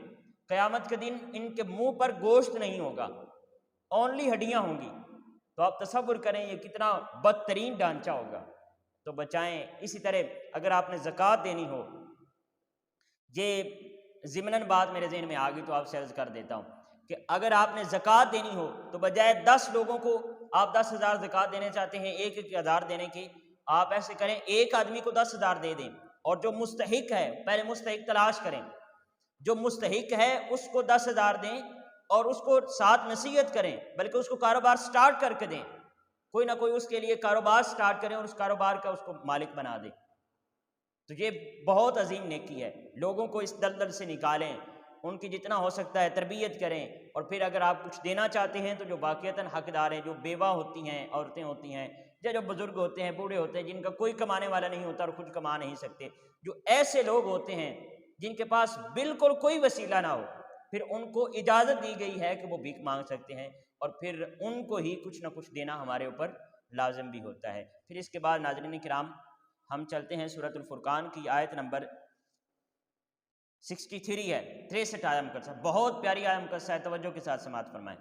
قیامت کے دن ان کے منہ پر گوشت نہیں ہوگا، اونلی ہڈیاں ہوں گی۔ تو آپ تصور کریں یہ کتنا بدترین ڈھانچہ ہوگا۔ تو بچائیں۔ اسی طرح اگر آپ نے زکوٰۃ دینی ہو، یہ ضمناً بات میرے ذہن میں آ گئی تو آپ سے عرض کر دیتا ہوں کہ اگر آپ نے زکوٰۃ دینی ہو تو بجائے 10 لوگوں کو آپ 10,000 زکوٰۃ دینے چاہتے ہیں، 1,000 دینے کی، آپ ایسے کریں ایک آدمی کو 10,000 دے دیں، اور جو مستحق ہے پہلے مستحق تلاش کریں، جو مستحق ہے اس کو 10,000 دیں اور اس کو ساتھ نصیحت کریں، بلکہ اس کو کاروبار سٹارٹ کر کے دیں، کوئی نہ کوئی اس کے لیے کاروبار سٹارٹ کریں اور اس کاروبار کا اس کو مالک بنا دیں۔ تو یہ بہت عظیم نیکی ہے۔ لوگوں کو اس دلدل سے نکالیں، ان کی جتنا ہو سکتا ہے تربیت کریں، اور پھر اگر آپ کچھ دینا چاہتے ہیں تو جو واقعتاً حقدار ہیں، جو بیوہ ہوتی ہیں، عورتیں ہوتی ہیں، یا جو بزرگ ہوتے ہیں، بوڑھے ہوتے ہیں، جن کا کوئی کمانے والا نہیں ہوتا اور خود کما نہیں سکتے، جو ایسے لوگ ہوتے ہیں جن کے پاس بالکل کوئی وسیلہ نہ ہو، پھر ان کو اجازت دی گئی ہے کہ وہ بھیک مانگ سکتے ہیں، اور پھر ان کو ہی کچھ نہ کچھ دینا ہمارے اوپر لازم بھی ہوتا ہے۔ پھر اس کے بعد ناظرین کرام ہم چلتے ہیں سورۃ الفرقان کی آیت نمبر 63 ہے، 63 آیت مقدسہ، بہت پیاری آیت مقدسہ ہے، توجہ کے ساتھ سماعت فرمائیں۔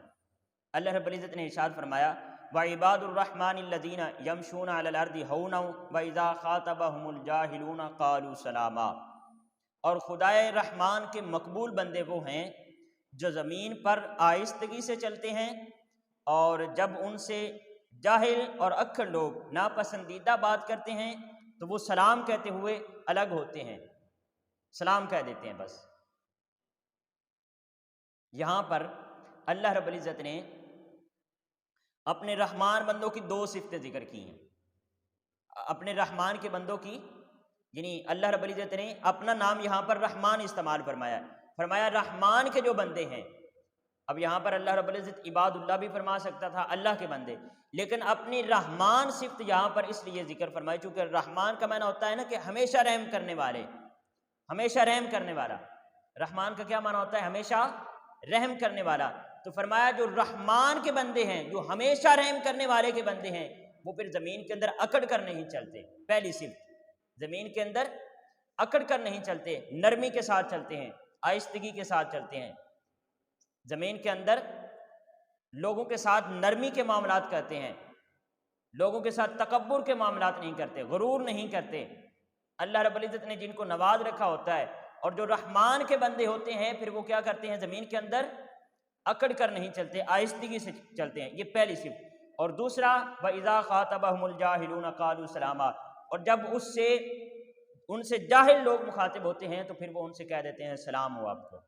اللہ رب العزت نے ارشاد فرمایا وَعِبَادُ الرَّحْمَنِ الَّذِينَ يَمْشُونَ عَلَى الْأَرْضِ هَوْنًا وَإِذَا خَاطَبَهُمُ الْجَاهِلُونَ قَالُوا سَلَامًا، اور خدائے رحمان کے مقبول بندے وہ ہیں جو زمین پر آہستگی سے چلتے ہیں، اور جب ان سے جاہل اور اکڑ لوگ ناپسندیدہ بات کرتے ہیں تو وہ سلام کہتے ہوئے الگ ہوتے ہیں، سلام کہہ دیتے ہیں بس۔ یہاں پر اللہ رب العزت نے اپنے رحمان بندوں کی 2 صفتیں ذکر کی ہیں۔ اپنے رحمان کے بندوں کی، یعنی اللہ رب العزت نے اپنا نام یہاں پر رحمان استعمال فرمایا رحمان کے جو بندے ہیں۔ اب یہاں پر اللہ رب العزت عباد اللہ بھی فرما سکتا تھا، اللہ کے بندے، لیکن اپنی رحمان صفت یہاں پر اس لیے ذکر فرمائی چونکہ رحمان کا معنی ہوتا ہے نا کہ ہمیشہ رحم کرنے والے، ہمیشہ رحم کرنے والا۔ رحمان کا کیا معنی ہوتا ہے؟ ہمیشہ رحم کرنے والا۔ تو فرمایا جو رحمان کے بندے ہیں، جو ہمیشہ رحم کرنے والے کے بندے ہیں، وہ پھر زمین کے اندر اکڑ کر نہیں چلتے۔ پہلی صفت، زمین کے اندر اکڑ کر نہیں چلتے، نرمی کے ساتھ چلتے ہیں، آہستگی کے ساتھ چلتے ہیں، زمین کے اندر لوگوں کے ساتھ نرمی کے معاملات کرتے ہیں، لوگوں کے ساتھ تکبر کے معاملات نہیں کرتے، غرور نہیں کرتے۔ اللہ رب العزت نے جن کو نواز رکھا ہوتا ہے، اور جو رحمان کے بندے ہوتے ہیں پھر وہ کیا کرتے ہیں؟ زمین کے اندر اکڑ کر نہیں چلتے، آہستگی سے چلتے ہیں۔ یہ پہلی صفت۔ اور دوسرا وَإِذَا خَاطَبَهُمُ الْجَاهِلُونَ قَالُوا سَلَامًا، اور جب ان سے جاہل لوگ مخاطب ہوتے ہیں تو پھر وہ ان سے کہہ دیتے ہیں سلام ہو آپ کو۔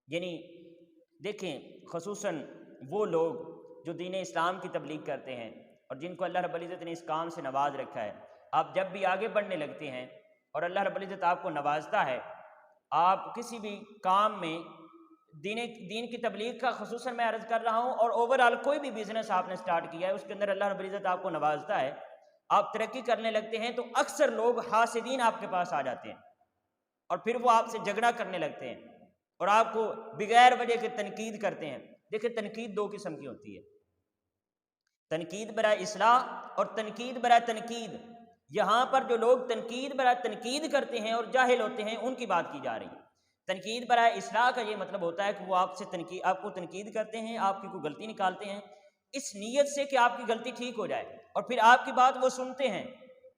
یعنی دیکھیں خصوصاً وہ لوگ جو دین اسلام کی تبلیغ کرتے ہیں اور جن کو اللہ رب العزت نے اس کام سے نواز رکھا ہے، آپ جب بھی آگے بڑھنے لگتے ہیں اور اللہ رب العزت آپ کو نوازتا ہے، آپ کسی بھی کام میں دین کی تبلیغ کا، خصوصاً میں عرض کر رہا ہوں، اور اوورآل کوئی بھی بزنس آپ نے سٹارٹ کیا ہے اس کے اندر اللہ رب العزت آپ کو نوازتا ہے، آپ ترقی کرنے لگتے ہیں تو اکثر لوگ حاسدین آپ کے پاس آ جاتے ہیں اور پھر وہ آپ سے جھگڑا کرنے لگتے ہیں اور آپ کو بغیر وجہ کے تنقید کرتے ہیں۔ دیکھیں تنقید 2 قسم کی ہوتی ہے، تنقید برائے اصلاح اور تنقید برائے تنقید۔ یہاں پر جو لوگ تنقید برائے تنقید کرتے ہیں اور جاہل ہوتے ہیں ان کی بات کی جا رہی ہے۔ تنقید برائے اصلاح کا یہ مطلب ہوتا ہے کہ وہ آپ کو تنقید کرتے ہیں، آپ کی کوئی غلطی نکالتے ہیں اس نیت سے کہ آپ کی غلطی ٹھیک ہو جائے، اور پھر آپ کی بات وہ سنتے ہیں،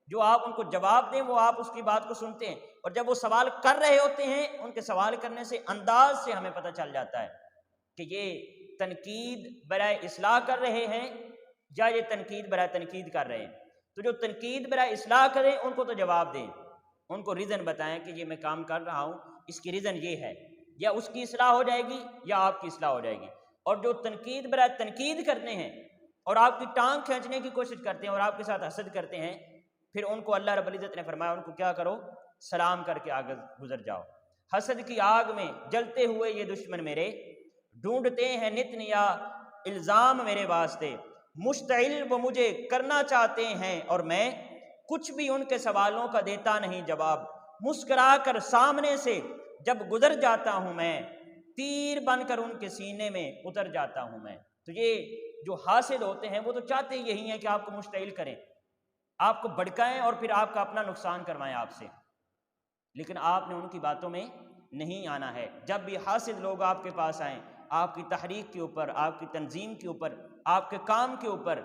جو آپ ان کو جواب دیں وہ آپ اس کی بات کو سنتے ہیں، اور جب وہ سوال کر رہے ہوتے ہیں ان کے سوال کرنے سے انداز سے ہمیں پتہ چل جاتا ہے کہ یہ تنقید برائے اصلاح کر رہے ہیں یا یہ تنقید برائے تنقید کر رہے ہیں۔ تو جو تنقید برائے اصلاح کریں ان کو تو جواب دیں، ان کو ریزن بتائیں کہ یہ میں کام کر رہا ہوں، اس کی ریزن یہ ہے، یا اس کی اصلاح ہو جائے گی یا آپ کی اصلاح ہو جائے گی۔ اور جو تنقید برائے تنقید کرتے ہیں اور آپ کی ٹانگ کھینچنے کی کوشش کرتے ہیں اور آپ کے ساتھ حسد کرتے ہیں، پھر ان کو اللہ رب العزت نے فرمایا ان کو کیا کرو، سلام کر کے آگے گزر جاؤ۔ حسد کی آگ میں جلتے ہوئے یہ دشمن میرے، ڈھونڈتے ہیں نت نیا الزام میرے واسطے، مشتعل وہ مجھے کرنا چاہتے ہیں اور میں کچھ بھی ان کے سوالوں کا دیتا نہیں جواب، مسکرا کر سامنے سے جب گزر جاتا ہوں میں، تیر بن کر ان کے سینے میں اتر جاتا ہوں میں۔ تو یہ جو حاسد ہوتے ہیں وہ تو چاہتے یہی ہیں کہ آپ کو مشتعل کریں، آپ کو بھڑکائیں اور پھر آپ کا اپنا نقصان کروائیں آپ سے، لیکن آپ نے ان کی باتوں میں نہیں آنا ہے۔ جب بھی حاسد لوگ آپ کے پاس آئیں، آپ کی تحریک کے اوپر، آپ کی تنظیم کے اوپر، آپ کے کام کے اوپر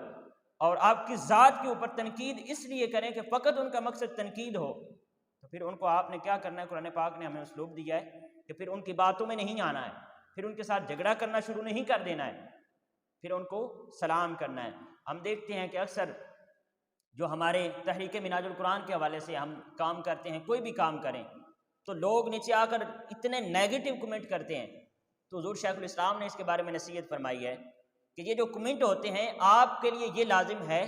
اور آپ کی ذات کے اوپر تنقید اس لیے کریں کہ فقط ان کا مقصد تنقید ہو، تو پھر ان کو آپ نے کیا کرنا ہے؟ قرآن پاک نے ہمیں اسلوب دیا ہے کہ پھر ان کی باتوں میں نہیں آنا ہے، پھر ان کے ساتھ جھگڑا کرنا شروع نہیں کر دینا ہے، پھر ان کو سلام کرنا ہے۔ ہم دیکھتے ہیں کہ اکثر جو ہمارے تحریک منہاج القرآن کے حوالے سے ہم کام کرتے ہیں، کوئی بھی کام کریں تو لوگ نیچے آ کر اتنے نیگیٹو کمنٹ کرتے ہیں، تو حضور شیخ الاسلام نے اس کے بارے میں نصیحت فرمائی ہے کہ یہ جو کمنٹ ہوتے ہیں آپ کے لیے یہ لازم ہے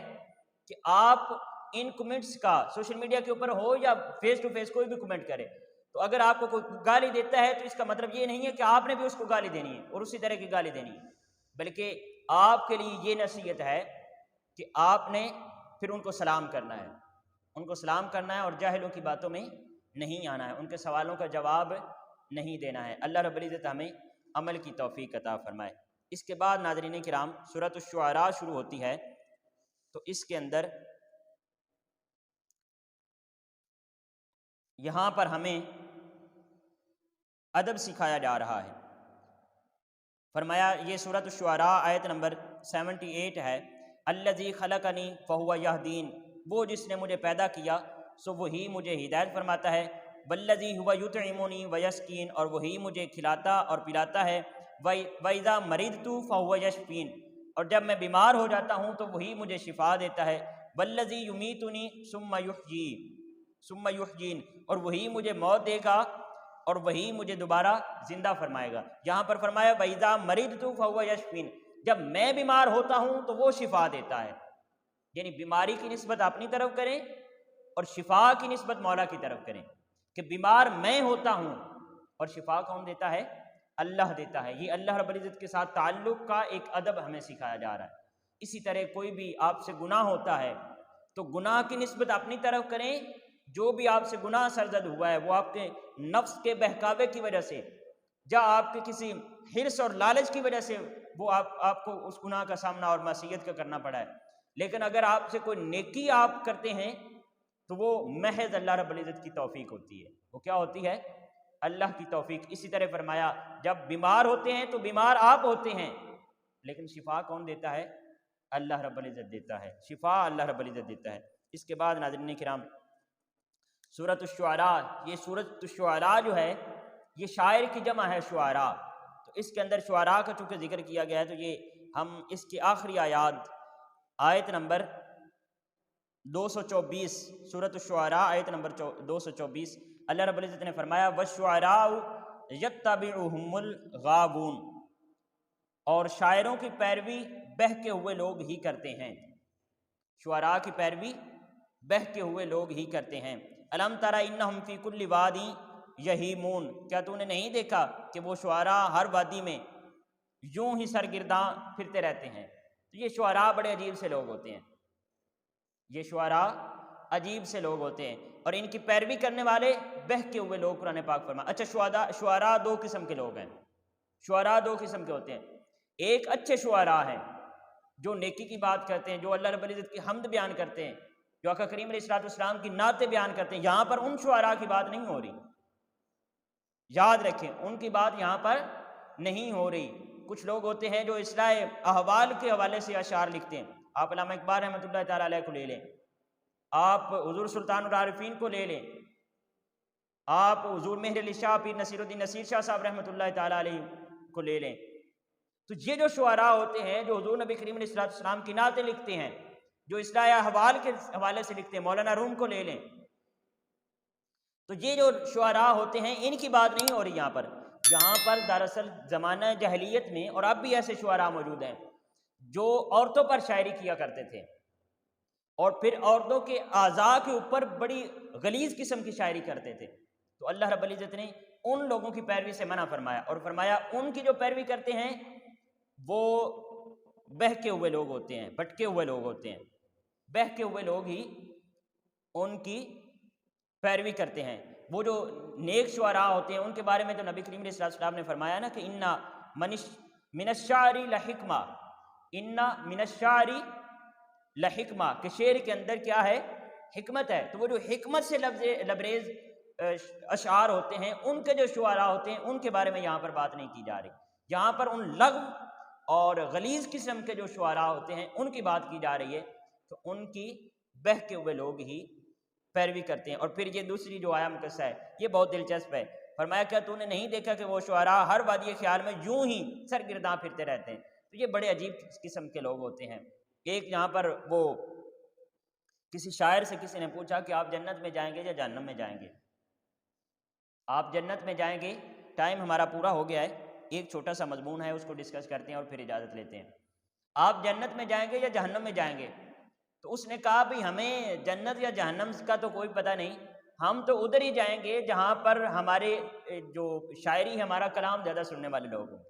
کہ آپ ان کمنٹس کا سوشل میڈیا کے اوپر ہو یا فیس ٹو فیس کوئی بھی کمنٹ کرے، تو اگر آپ کو کوئی گالی دیتا ہے تو اس کا مطلب یہ نہیں ہے کہ آپ نے بھی اس کو گالی دینی ہے اور اسی طرح کی گالی دینی ہے، بلکہ آپ کے لیے یہ نصیحت ہے کہ آپ نے پھر ان کو سلام کرنا ہے، ان کو سلام کرنا ہے اور جاہلوں کی باتوں میں نہیں آنا ہے، ان کے سوالوں کا جواب نہیں دینا ہے۔ اللہ رب العزت ہمیں عمل کی توفیق عطا فرمائے۔ اس کے بعد ناظرین کرام سورۃ الشعراء شروع ہوتی ہے، تو اس کے اندر یہاں پر ہمیں ادب سکھایا جا رہا ہے۔ فرمایا یہ سورۃ الشعراء آیت نمبر 78 ہے، الذی خلقنی فہو یہدین، وہ جس نے مجھے پیدا کیا سو وہی مجھے ہدایت فرماتا ہے، والذی هو یطعمنی ویسقین، اور وہی مجھے کھلاتا اور پلاتا ہے، وَإِذَا مَرِضْتُ فَهُوَ یشفین، اور جب میں بیمار ہو جاتا ہوں تو وہی مجھے شفا دیتا ہے، والذی یمیتنی ثم یحیین، اور وہی مجھے موت دے گا اور وہی مجھے دوبارہ زندہ فرمائے گا۔ یہاں پر فرمایا وَإِذَا مَرِضْتُ فَهُوَ یشفین، جب میں بیمار ہوتا ہوں تو وہ شفا دیتا ہے، یعنی بیماری کی نسبت اپنی طرف کریں اور شفا کی نسبت مولا کی طرف کریں، کہ بیمار میں ہوتا ہوں اور شفا کون دیتا ہے؟ اللہ دیتا ہے۔ یہ اللہ رب العزت کے ساتھ تعلق کا ایک ادب ہمیں سکھایا جا رہا ہے۔ اسی طرح کوئی بھی آپ سے گناہ ہوتا ہے تو گناہ کی نسبت اپنی طرف کریں، جو بھی آپ سے گناہ سرزد ہوا ہے وہ آپ کے نفس کے بہکاوے کی وجہ سے یا آپ کے کسی حرص اور لالچ کی وجہ سے وہ آپ کو اس گناہ کا سامنا اور معصیت کا کرنا پڑا ہے، لیکن اگر آپ سے کوئی نیکی آپ کرتے ہیں تو وہ محض اللہ رب العزت کی توفیق ہوتی ہے۔ وہ کیا ہوتی ہے؟ اللہ کی توفیق۔ اسی طرح فرمایا جب بیمار ہوتے ہیں تو بیمار آپ ہوتے ہیں، لیکن شفا کون دیتا ہے؟ اللہ رب العزت دیتا ہے، شفا اللہ رب العزت دیتا ہے۔ اس کے بعد ناظرین کرام سورۃ الشعراء، یہ سورۃ الشعراء جو ہے یہ شاعر کی جمع ہے شعراء، تو اس کے اندر شعراء کا چونکہ ذکر کیا گیا ہے تو یہ ہم اس کی آخری آیت نمبر 224 سورۃ الشعراء آیت نمبر 224 اللہ رب العزت نے فرمایا وَالشُّعَرَاءُ يَتَّبِعُهُمُ الْغَاوُونَ، اور شاعروں کی پیروی بہکے ہوئے لوگ ہی کرتے ہیں، شعراء کی پیروی بہکے ہوئے لوگ ہی کرتے ہیں۔ الم تر انہم فی کل وادی یہیمون، کیا تو نے نہیں دیکھا کہ وہ شعراء ہر وادی میں یوں ہی سرگرداں پھرتے رہتے ہیں؟ تو یہ شعراء بڑے عجیب سے لوگ ہوتے ہیں، یہ شعراء عجیب سے لوگ ہوتے ہیں، اور ان کی پیروی کرنے والے بہکے ہوئے لوگ قرآن پاک فرمایا۔ اچھا شعراء دو قسم کے لوگ ہیں، شعراء دو قسم کے ہوتے ہیں، ایک اچھے شعراء ہیں جو نیکی کی بات کرتے ہیں، جو اللہ رب العزت کی حمد بیان کرتے ہیں، جو آقا کریم علیہ السلام کی نعتیں بیان کرتے ہیں۔ یہاں پر ان شعراء کی بات نہیں ہو رہی، یاد رکھیں ان کی بات یہاں پر نہیں ہو رہی۔ کچھ لوگ ہوتے ہیں جو اصلاح احوال کے حوالے سے اشعار لکھتے ہیں، آپ علامہ اقبال رحمۃ اللہ تعالیٰ علیہ کو لے لیں، آپ حضور سلطان العارفین کو لے لیں، آپ حضور مہر علی شاہ پیر نصیر الدین نصیر شاہ صاحب رحمۃ اللہ تعالیٰ علیہ کو لے لیں، تو یہ جو شعراء ہوتے ہیں جو حضور نبی کریم علیہ السلام کی نعتیں لکھتے ہیں، جو اصلاح احوال کے حوالے سے لکھتے ہیں، مولانا روم کو لے لیں، تو یہ جو شعراء ہوتے ہیں ان کی بات نہیں ہو رہی یہاں پر دراصل زمانہ جاہلیت میں، اور اب بھی ایسے شعراء موجود ہیں جو عورتوں پر شاعری کیا کرتے تھے اور پھر عورتوں کے اعضاء کے اوپر بڑی غلیظ قسم کی شاعری کرتے تھے، تو اللہ رب العزت نے ان لوگوں کی پیروی سے منع فرمایا اور فرمایا ان کی جو پیروی کرتے ہیں وہ بہکے ہوئے لوگ ہوتے ہیں، بھٹکے ہوئے لوگ ہوتے ہیں، بہکے ہوئے لوگ ہی ان کی پیروی کرتے ہیں۔ وہ جو نیک شعراء ہوتے ہیں ان کے بارے میں تو نبی کریم علیہ السلام نے فرمایا نا کہ انا من الشعر لحکمہ، انا من الشعر لحکمہ، کہ شعر کے اندر کیا ہے؟ حکمت ہے۔ تو وہ جو حکمت سے لبریز اشعار ہوتے ہیں ان کے جو شعراء ہوتے ہیں ان کے بارے میں یہاں پر بات نہیں کی جا رہی، یہاں پر ان لغو اور غلیظ قسم کے جو شعراء ہوتے ہیں ان کی بات کی جا رہی ہے، تو ان کی بہکے ہوئے لوگ ہی پیروی کرتے ہیں۔ اور پھر یہ دوسری جو آیا مقصہ ہے یہ بہت دلچسپ ہے، فرمایا کیا تو نے نہیں دیکھا کہ وہ شعراء ہر وادی خیال میں یوں ہی سرگرداں پھرتے رہتے ہیں؟ تو یہ بڑے عجیب قسم کے لوگ ہوتے ہیں۔ ایک یہاں پر وہ کسی شاعر سے کسی نے پوچھا کہ آپ جنت میں جائیں گے یا جہنم میں جائیں گے؟ آپ جنت میں جائیں گے، ٹائم ہمارا پورا ہو گیا ہے، ایک چھوٹا سا مضمون ہے اس کو ڈسکس کرتے ہیں اور پھر اجازت لیتے ہیں۔ آپ جنت میں جائیں گے یا جہنم میں جائیں گے؟ تو اس نے کہا بھی ہمیں جنت یا جہنم کا تو کوئی پتہ نہیں، ہم تو ادھر ہی جائیں گے جہاں پر ہمارے جو شاعری ہمارا کلام زیادہ سننے والے لوگ ہوں۔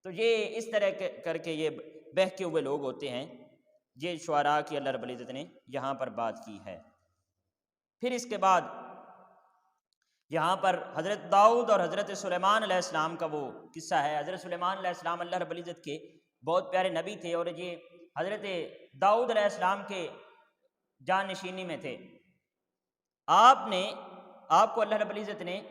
تو یہ اس طرح کر کے یہ بہکے ہوئے لوگ ہوتے ہیں، یہ شعراء کی اللہ رب العزت نے یہاں پر بات کی ہے۔ پھر اس کے بعد یہاں پر حضرت داؤد اور حضرت سلیمان علیہ السلام کا وہ قصہ ہے۔ حضرت سلیمان علیہ السلام اللہ رب العزت کے بہت پیارے نبی تھے اور یہ حضرت داؤد علیہ السلام کے جانشینی میں تھے۔ آپ کو اللہ رب العزت نے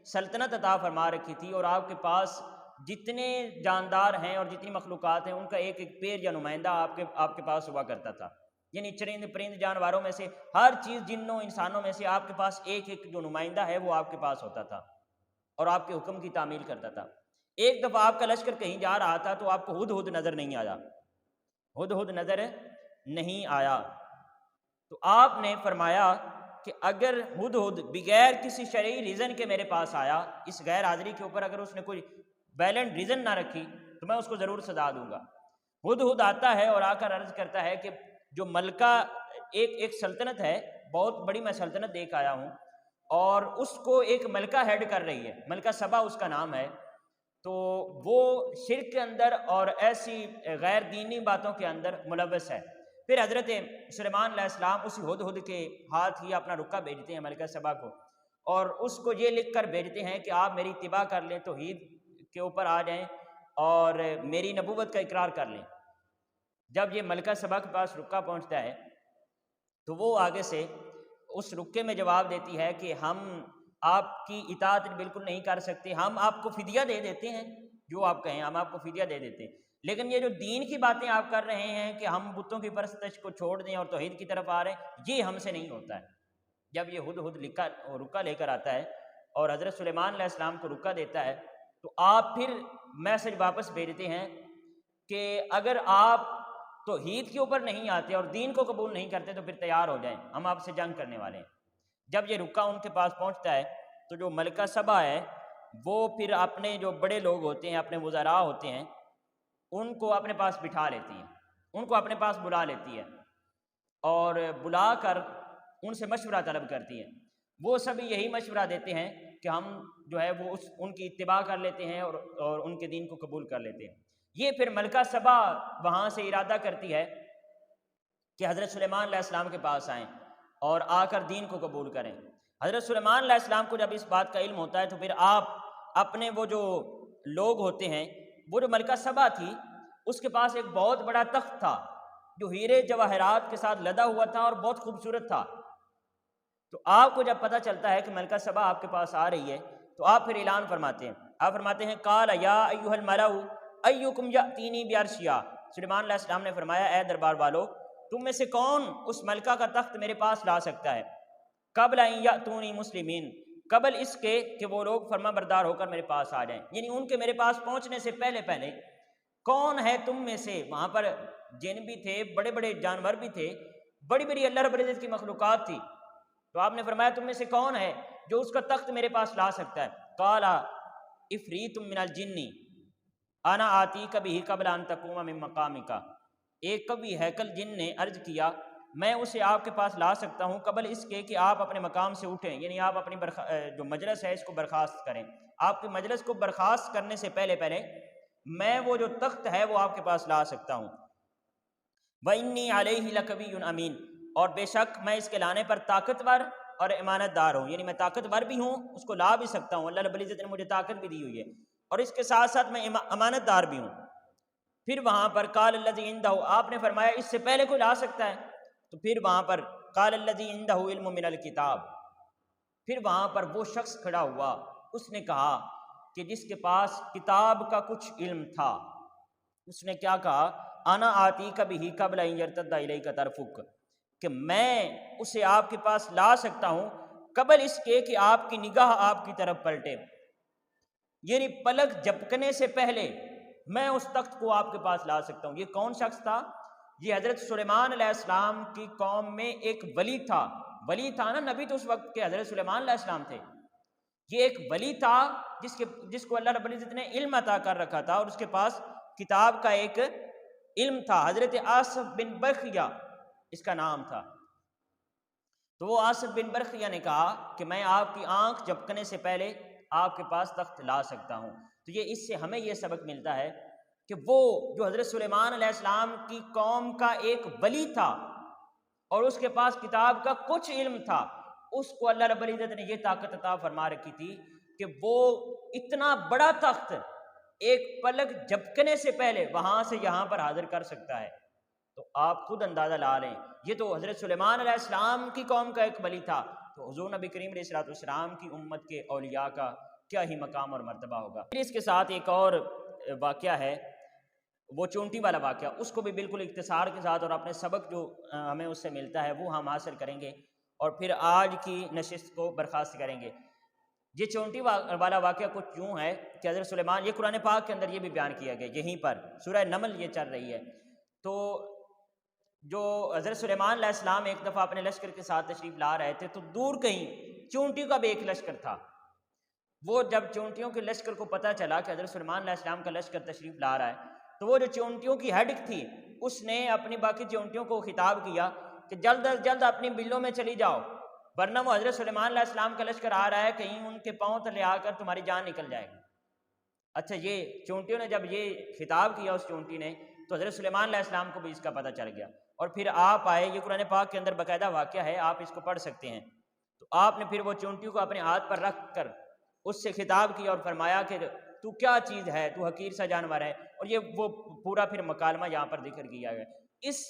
سلطنت عطا فرما رکھی تھی اور آپ کے پاس جتنے جاندار ہیں اور جتنی مخلوقات ہیں ان کا ایک ایک پیر یا نمائندہ آپ کے پاس ہوا کرتا تھا، یعنی چرند پرند جانوروں میں سے ہر چیز، جنوں انسانوں میں سے آپ کے پاس ایک ایک جو نمائندہ ہے وہ آپ کے پاس ہوتا تھا اور آپ کے حکم کی تعمیل کرتا تھا۔ ایک دفعہ آپ کا لشکر کہیں جا رہا تھا تو آپ کو ہدہد نظر نہیں آیا، ہدہد نظر نہیں آیا، تو آپ نے فرمایا کہ اگر ہدہد بغیر کسی شرعی ریزن کے میرے پاس آیا، اس غیر حاضری کے اوپر اگر اس نے کوئی ویلنٹ ریزن نہ رکھی تو میں اس کو ضرور سزا دوں گا۔ ہدہد آتا ہے اور آ کر عرض کرتا ہے کہ جو ملکہ ایک سلطنت ہے، بہت بڑی میں سلطنت دیکھ آیا ہوں اور اس کو ایک ملکہ ہیڈ کر رہی ہے، ملکہ سبا اس کا نام ہے، تو وہ شرک کے اندر اور ایسی غیر دینی باتوں کے اندر ملوث ہے۔ پھر حضرت سلیمان علیہ السلام اسی ہدہد کے ہاتھ ہی اپنا رکہ بھیجتے ہیں ملکہ سبا کو، اور اس کو یہ لکھ کر بھیجتے ہیں کہ آپ میری اتباع کر لیں، توحید کے اوپر آ جائیں اور میری نبوت کا اقرار کر لیں۔ جب یہ ملکہ سبا کے پاس رکہ پہنچتا ہے تو وہ آگے سے اس رکے میں جواب دیتی ہے کہ ہم آپ کی اطاعت بالکل نہیں کر سکتے، ہم آپ کو فدیہ دے دیتے ہیں، جو آپ کہیں ہم آپ کو فدیہ دے دیتے ہیں، لیکن یہ جو دین کی باتیں آپ کر رہے ہیں کہ ہم بتوں کی پرستش کو چھوڑ دیں اور توحید کی طرف آ رہے ہیں، یہ ہم سے نہیں ہوتا ہے۔ جب یہ ہدہد رکہ لے کر آتا ہے اور حضرت سلیمان علیہ السلام کو رکہ دیتا ہے تو آپ پھر میسج واپس بھیجتے ہیں کہ اگر آپ توحید کے اوپر نہیں آتے اور دین کو قبول نہیں کرتے تو پھر تیار ہو جائیں، ہم آپ سے جنگ کرنے والے ہیں۔ جب یہ رکہ ان کے پاس پہنچتا ہے تو جو ملکہ سبا ہے وہ پھر اپنے جو بڑے لوگ ہوتے ہیں، اپنے وزراء ہوتے ہیں، ان کو اپنے پاس بٹھا لیتی ہیں، ان کو اپنے پاس بلا لیتی ہے اور بلا کر ان سے مشورہ طلب کرتی ہیں۔ وہ سبھی یہی مشورہ دیتے ہیں کہ ہم جو ہے وہ ان کی اتباع کر لیتے ہیں اور ان کے دین کو قبول کر لیتے ہیں۔ یہ پھر ملکہ سبا وہاں سے ارادہ کرتی ہے کہ حضرت سلیمان علیہ السلام کے پاس آئیں اور آ کر دین کو قبول کریں۔ حضرت سلیمان علیہ السلام کو جب اس بات کا علم ہوتا ہے تو پھر آپ اپنے وہ جو لوگ ہوتے ہیں، وہ جو ملکہ سبا تھی اس کے پاس ایک بہت بڑا تخت تھا جو ہیرے جواہرات کے ساتھ لدا ہوا تھا اور بہت خوبصورت تھا۔ تو آپ کو جب پتہ چلتا ہے کہ ملکہ سبا آپ کے پاس آ رہی ہے تو آپ پھر اعلان فرماتے ہیں، آپ فرماتے ہیں قال یا ایھا الملأ ایکم یاتینی بعرشھا، سلیمان علیہ السلام نے فرمایا اے دربار والو تم میں سے کون اس ملکہ کا تخت میرے پاس لا سکتا ہے قبل ان یاتونی مسلمین، قبل اس کے کہ وہ لوگ فرما بردار ہو کر میرے پاس آ جائیں، یعنی ان کے میرے پاس پہنچنے سے پہلے پہلے کون ہے تم میں سے، وہاں پر جن بھی تھے، بڑے بڑے جانور بھی تھے، بڑی بڑی اللہ رب العزت کی مخلوقات تھی، تو آپ نے فرمایا تم میں سے کون ہے جو اس کا تخت میرے پاس لا سکتا ہے؟ قال افریت من الجن انا آتیک بہ قبل ان تقوم من مقامک، ایک کبھی ہیکل جن نے عرض کیا میں اسے آپ کے پاس لا سکتا ہوں قبل اس کے کہ آپ اپنے مقام سے اٹھیں، یعنی آپ اپنی جو مجلس ہے اس کو برخاست کریں، آپ کی مجلس کو برخاست کرنے سے پہلے پہلے میں وہ جو تخت ہے وہ آپ کے پاس لا سکتا ہوں۔ وَإِنِّي عَلَيْهِ لَقَوِيٌّ أَمِينٌ، اور بے شک میں اس کے لانے پر طاقتور اور امانت دار ہوں، یعنی میں طاقتور بھی ہوں، اس کو لا بھی سکتا ہوں، اللہ رب العزت نے مجھے طاقت بھی دی ہوئی ہے، اور اس کے ساتھ ساتھ میں امانت دار بھی ہوں۔ پھر وہاں پر قال الذی عندہ، آپ نے فرمایا اس سے پہلے کوئی لا سکتا ہے، تو پھر وہاں پر قال الذی عندہ علم من الکتاب، پھر وہاں پر وہ شخص کھڑا ہوا، اس نے کہا کہ جس کے پاس کتاب کا کچھ علم تھا، اس نے کیا کہا انا آتیک بہ قبل ان یرتد الیک طرفک، کہ میں اسے آپ کے پاس لا سکتا ہوں قبل اس کے کہ آپ کی نگاہ آپ کی طرف پلٹے، یعنی پلک جھپکنے سے پہلے میں اس تخت کو آپ کے پاس لا سکتا ہوں۔ یہ کون شخص تھا؟ یہ حضرت سلیمان علیہ السلام کی قوم میں ایک ولی تھا، ولی تھا نا، نبی تو اس وقت کے حضرت سلیمان علیہ السلام تھے، یہ ایک ولی تھا جس کو اللہ رب العزت نے علم عطا کر رکھا تھا، اور اس کے پاس کتاب کا ایک علم تھا، حضرت آصف بن برخیہ اس کا نام تھا۔ تو وہ آصف بن برخیہ نے کہا کہ میں آپ کی آنکھ جھپکنے سے پہلے آپ کے پاس تخت لا سکتا ہوں۔ تو یہ اس سے ہمیں یہ سبق ملتا ہے کہ وہ جو حضرت سلیمان علیہ السلام کی قوم کا ایک ولی تھا اور اس کے پاس کتاب کا کچھ علم تھا، اس کو اللہ رب العزت نے یہ طاقت عطا فرما رکھی تھی کہ وہ اتنا بڑا تخت ایک پلک جھپکنے سے پہلے وہاں سے یہاں پر حاضر کر سکتا ہے۔ تو آپ خود اندازہ لا لیں، یہ تو حضرت سلیمان علیہ السلام کی قوم کا ایک ولی تھا، تو حضور نبی کریم علیہ السلام کی امت کے اولیاء کا کیا ہی مقام اور مرتبہ ہوگا۔ پھر اس کے ساتھ ایک اور واقعہ ہے، وہ چونٹی والا واقعہ، اس کو بھی بالکل اختصار کے ساتھ اور اپنے سبق جو ہمیں اس سے ملتا ہے وہ ہم حاصل کریں گے، اور پھر آج کی نشست کو برخاست کریں گے۔ یہ چونٹی والا واقعہ کچھ یوں ہے کہ حضرت سلیمان، یہ قرآن پاک کے اندر یہ بھی بیان کیا گیا، یہیں پر سورہ نمل یہ چل رہی ہے، تو جو حضرت سلیمان علیہ السلام ایک دفعہ اپنے لشکر کے ساتھ تشریف لا رہے تھے، تو دور کہیں چونٹیوں کا بھی ایک لشکر تھا۔ وہ جب چونٹیوں کے لشکر کو پتہ چلا کہ حضرت سلیمان علیہ السلام کا لشکر تشریف لا رہا ہے، تو وہ جو چونٹیوں کی ہیڈ تھی اس نے اپنی باقی چونٹیوں کو خطاب کیا کہ جلد از جلد اپنی بلوں میں چلی جاؤ، ورنہ وہ حضرت سلیمان علیہ السلام کا لشکر آ رہا ہے، کہیں ان کے پاؤں تلے آ کر تمہاری جان نکل جائے گی۔ اچھا، یہ چونٹیوں نے جب یہ خطاب کیا اس چونٹی نے، تو حضرت سلیمان علیہ السلام کو بھی اس کا پتہ چل گیا، اور پھر آپ آئے، یہ قرآن پاک کے اندر باقاعدہ واقعہ ہے، آپ اس کو پڑھ سکتے ہیں۔ تو آپ نے پھر وہ چونٹیوں کو اپنے ہاتھ پر رکھ کر اس سے خطاب کیا اور فرمایا کہ تو کیا چیز ہے، تو حقیر سا جانور ہے، اور یہ وہ پورا پھر مکالمہ یہاں پر ذکر کیا گیا۔ اس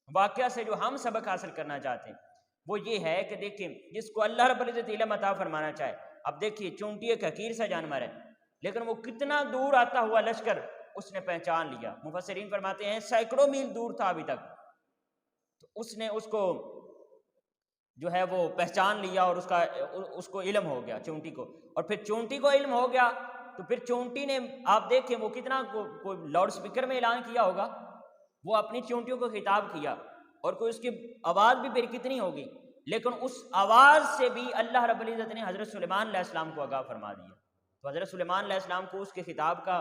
واقعہ سے جو ہم سبق حاصل کرنا چاہتے ہیں وہ یہ ہے کہ دیکھیں، جس کو اللہ رب العزت علم عطا فرمانا چاہے، اب دیکھیے چونٹی ایک حقیر سا جانور ہے، لیکن وہ کتنا دور آتا ہوا لشکر اس نے پہچان لیا۔ مفسرین فرماتے ہیں سینکڑوں میل دور تھا ابھی تک، تو اس نے اس کو جو ہے وہ پہچان لیا، اور اس کو علم ہو گیا چونٹی کو، اور پھر چونٹی کو علم ہو گیا تو پھر چونٹی نے، آپ دیکھیں وہ کتنا کوئی لاؤڈ سپیکر میں اعلان کیا ہوگا، وہ اپنی چونٹیوں کو خطاب کیا، اور کوئی اس کی آواز بھی پھر کتنی ہوگی، لیکن اس آواز سے بھی اللہ رب العزت نے حضرت سلیمان علیہ السلام کو آگاہ فرما دیا، تو حضرت سلیمان علیہ السلام کو اس کے خطاب کا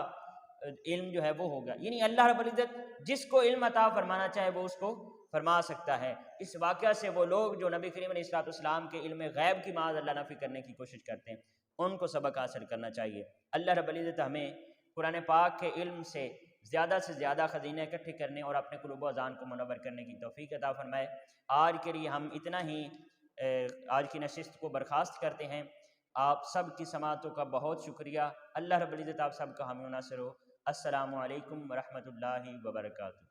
علم جو ہے وہ ہو گیا۔ یعنی اللہ رب العزت جس کو علم عطا فرمانا چاہے وہ اس کو فرما سکتا ہے۔ اس واقعہ سے وہ لوگ جو نبی کریم علیہ السلام کے علم غیب کی معاذ اللہ نفی کرنے کی کوشش کرتے ہیں، ان کو سبق حاصل کرنا چاہیے۔ اللہ رب العزت ہمیں قرآن پاک کے علم سے زیادہ خزینے اکٹھے کرنے اور اپنے قلوب و اذان کو منور کرنے کی توفیق عطا فرمائے۔ آج کے لیے ہم اتنا ہی آج کی نشست کو برخاست کرتے ہیں۔ آپ سب کی سماعتوں کا بہت شکریہ۔ اللہ رب العزت آپ سب کا حامی و ناصر ہو۔ السلام علیکم ورحمۃ اللہ وبرکاتہ۔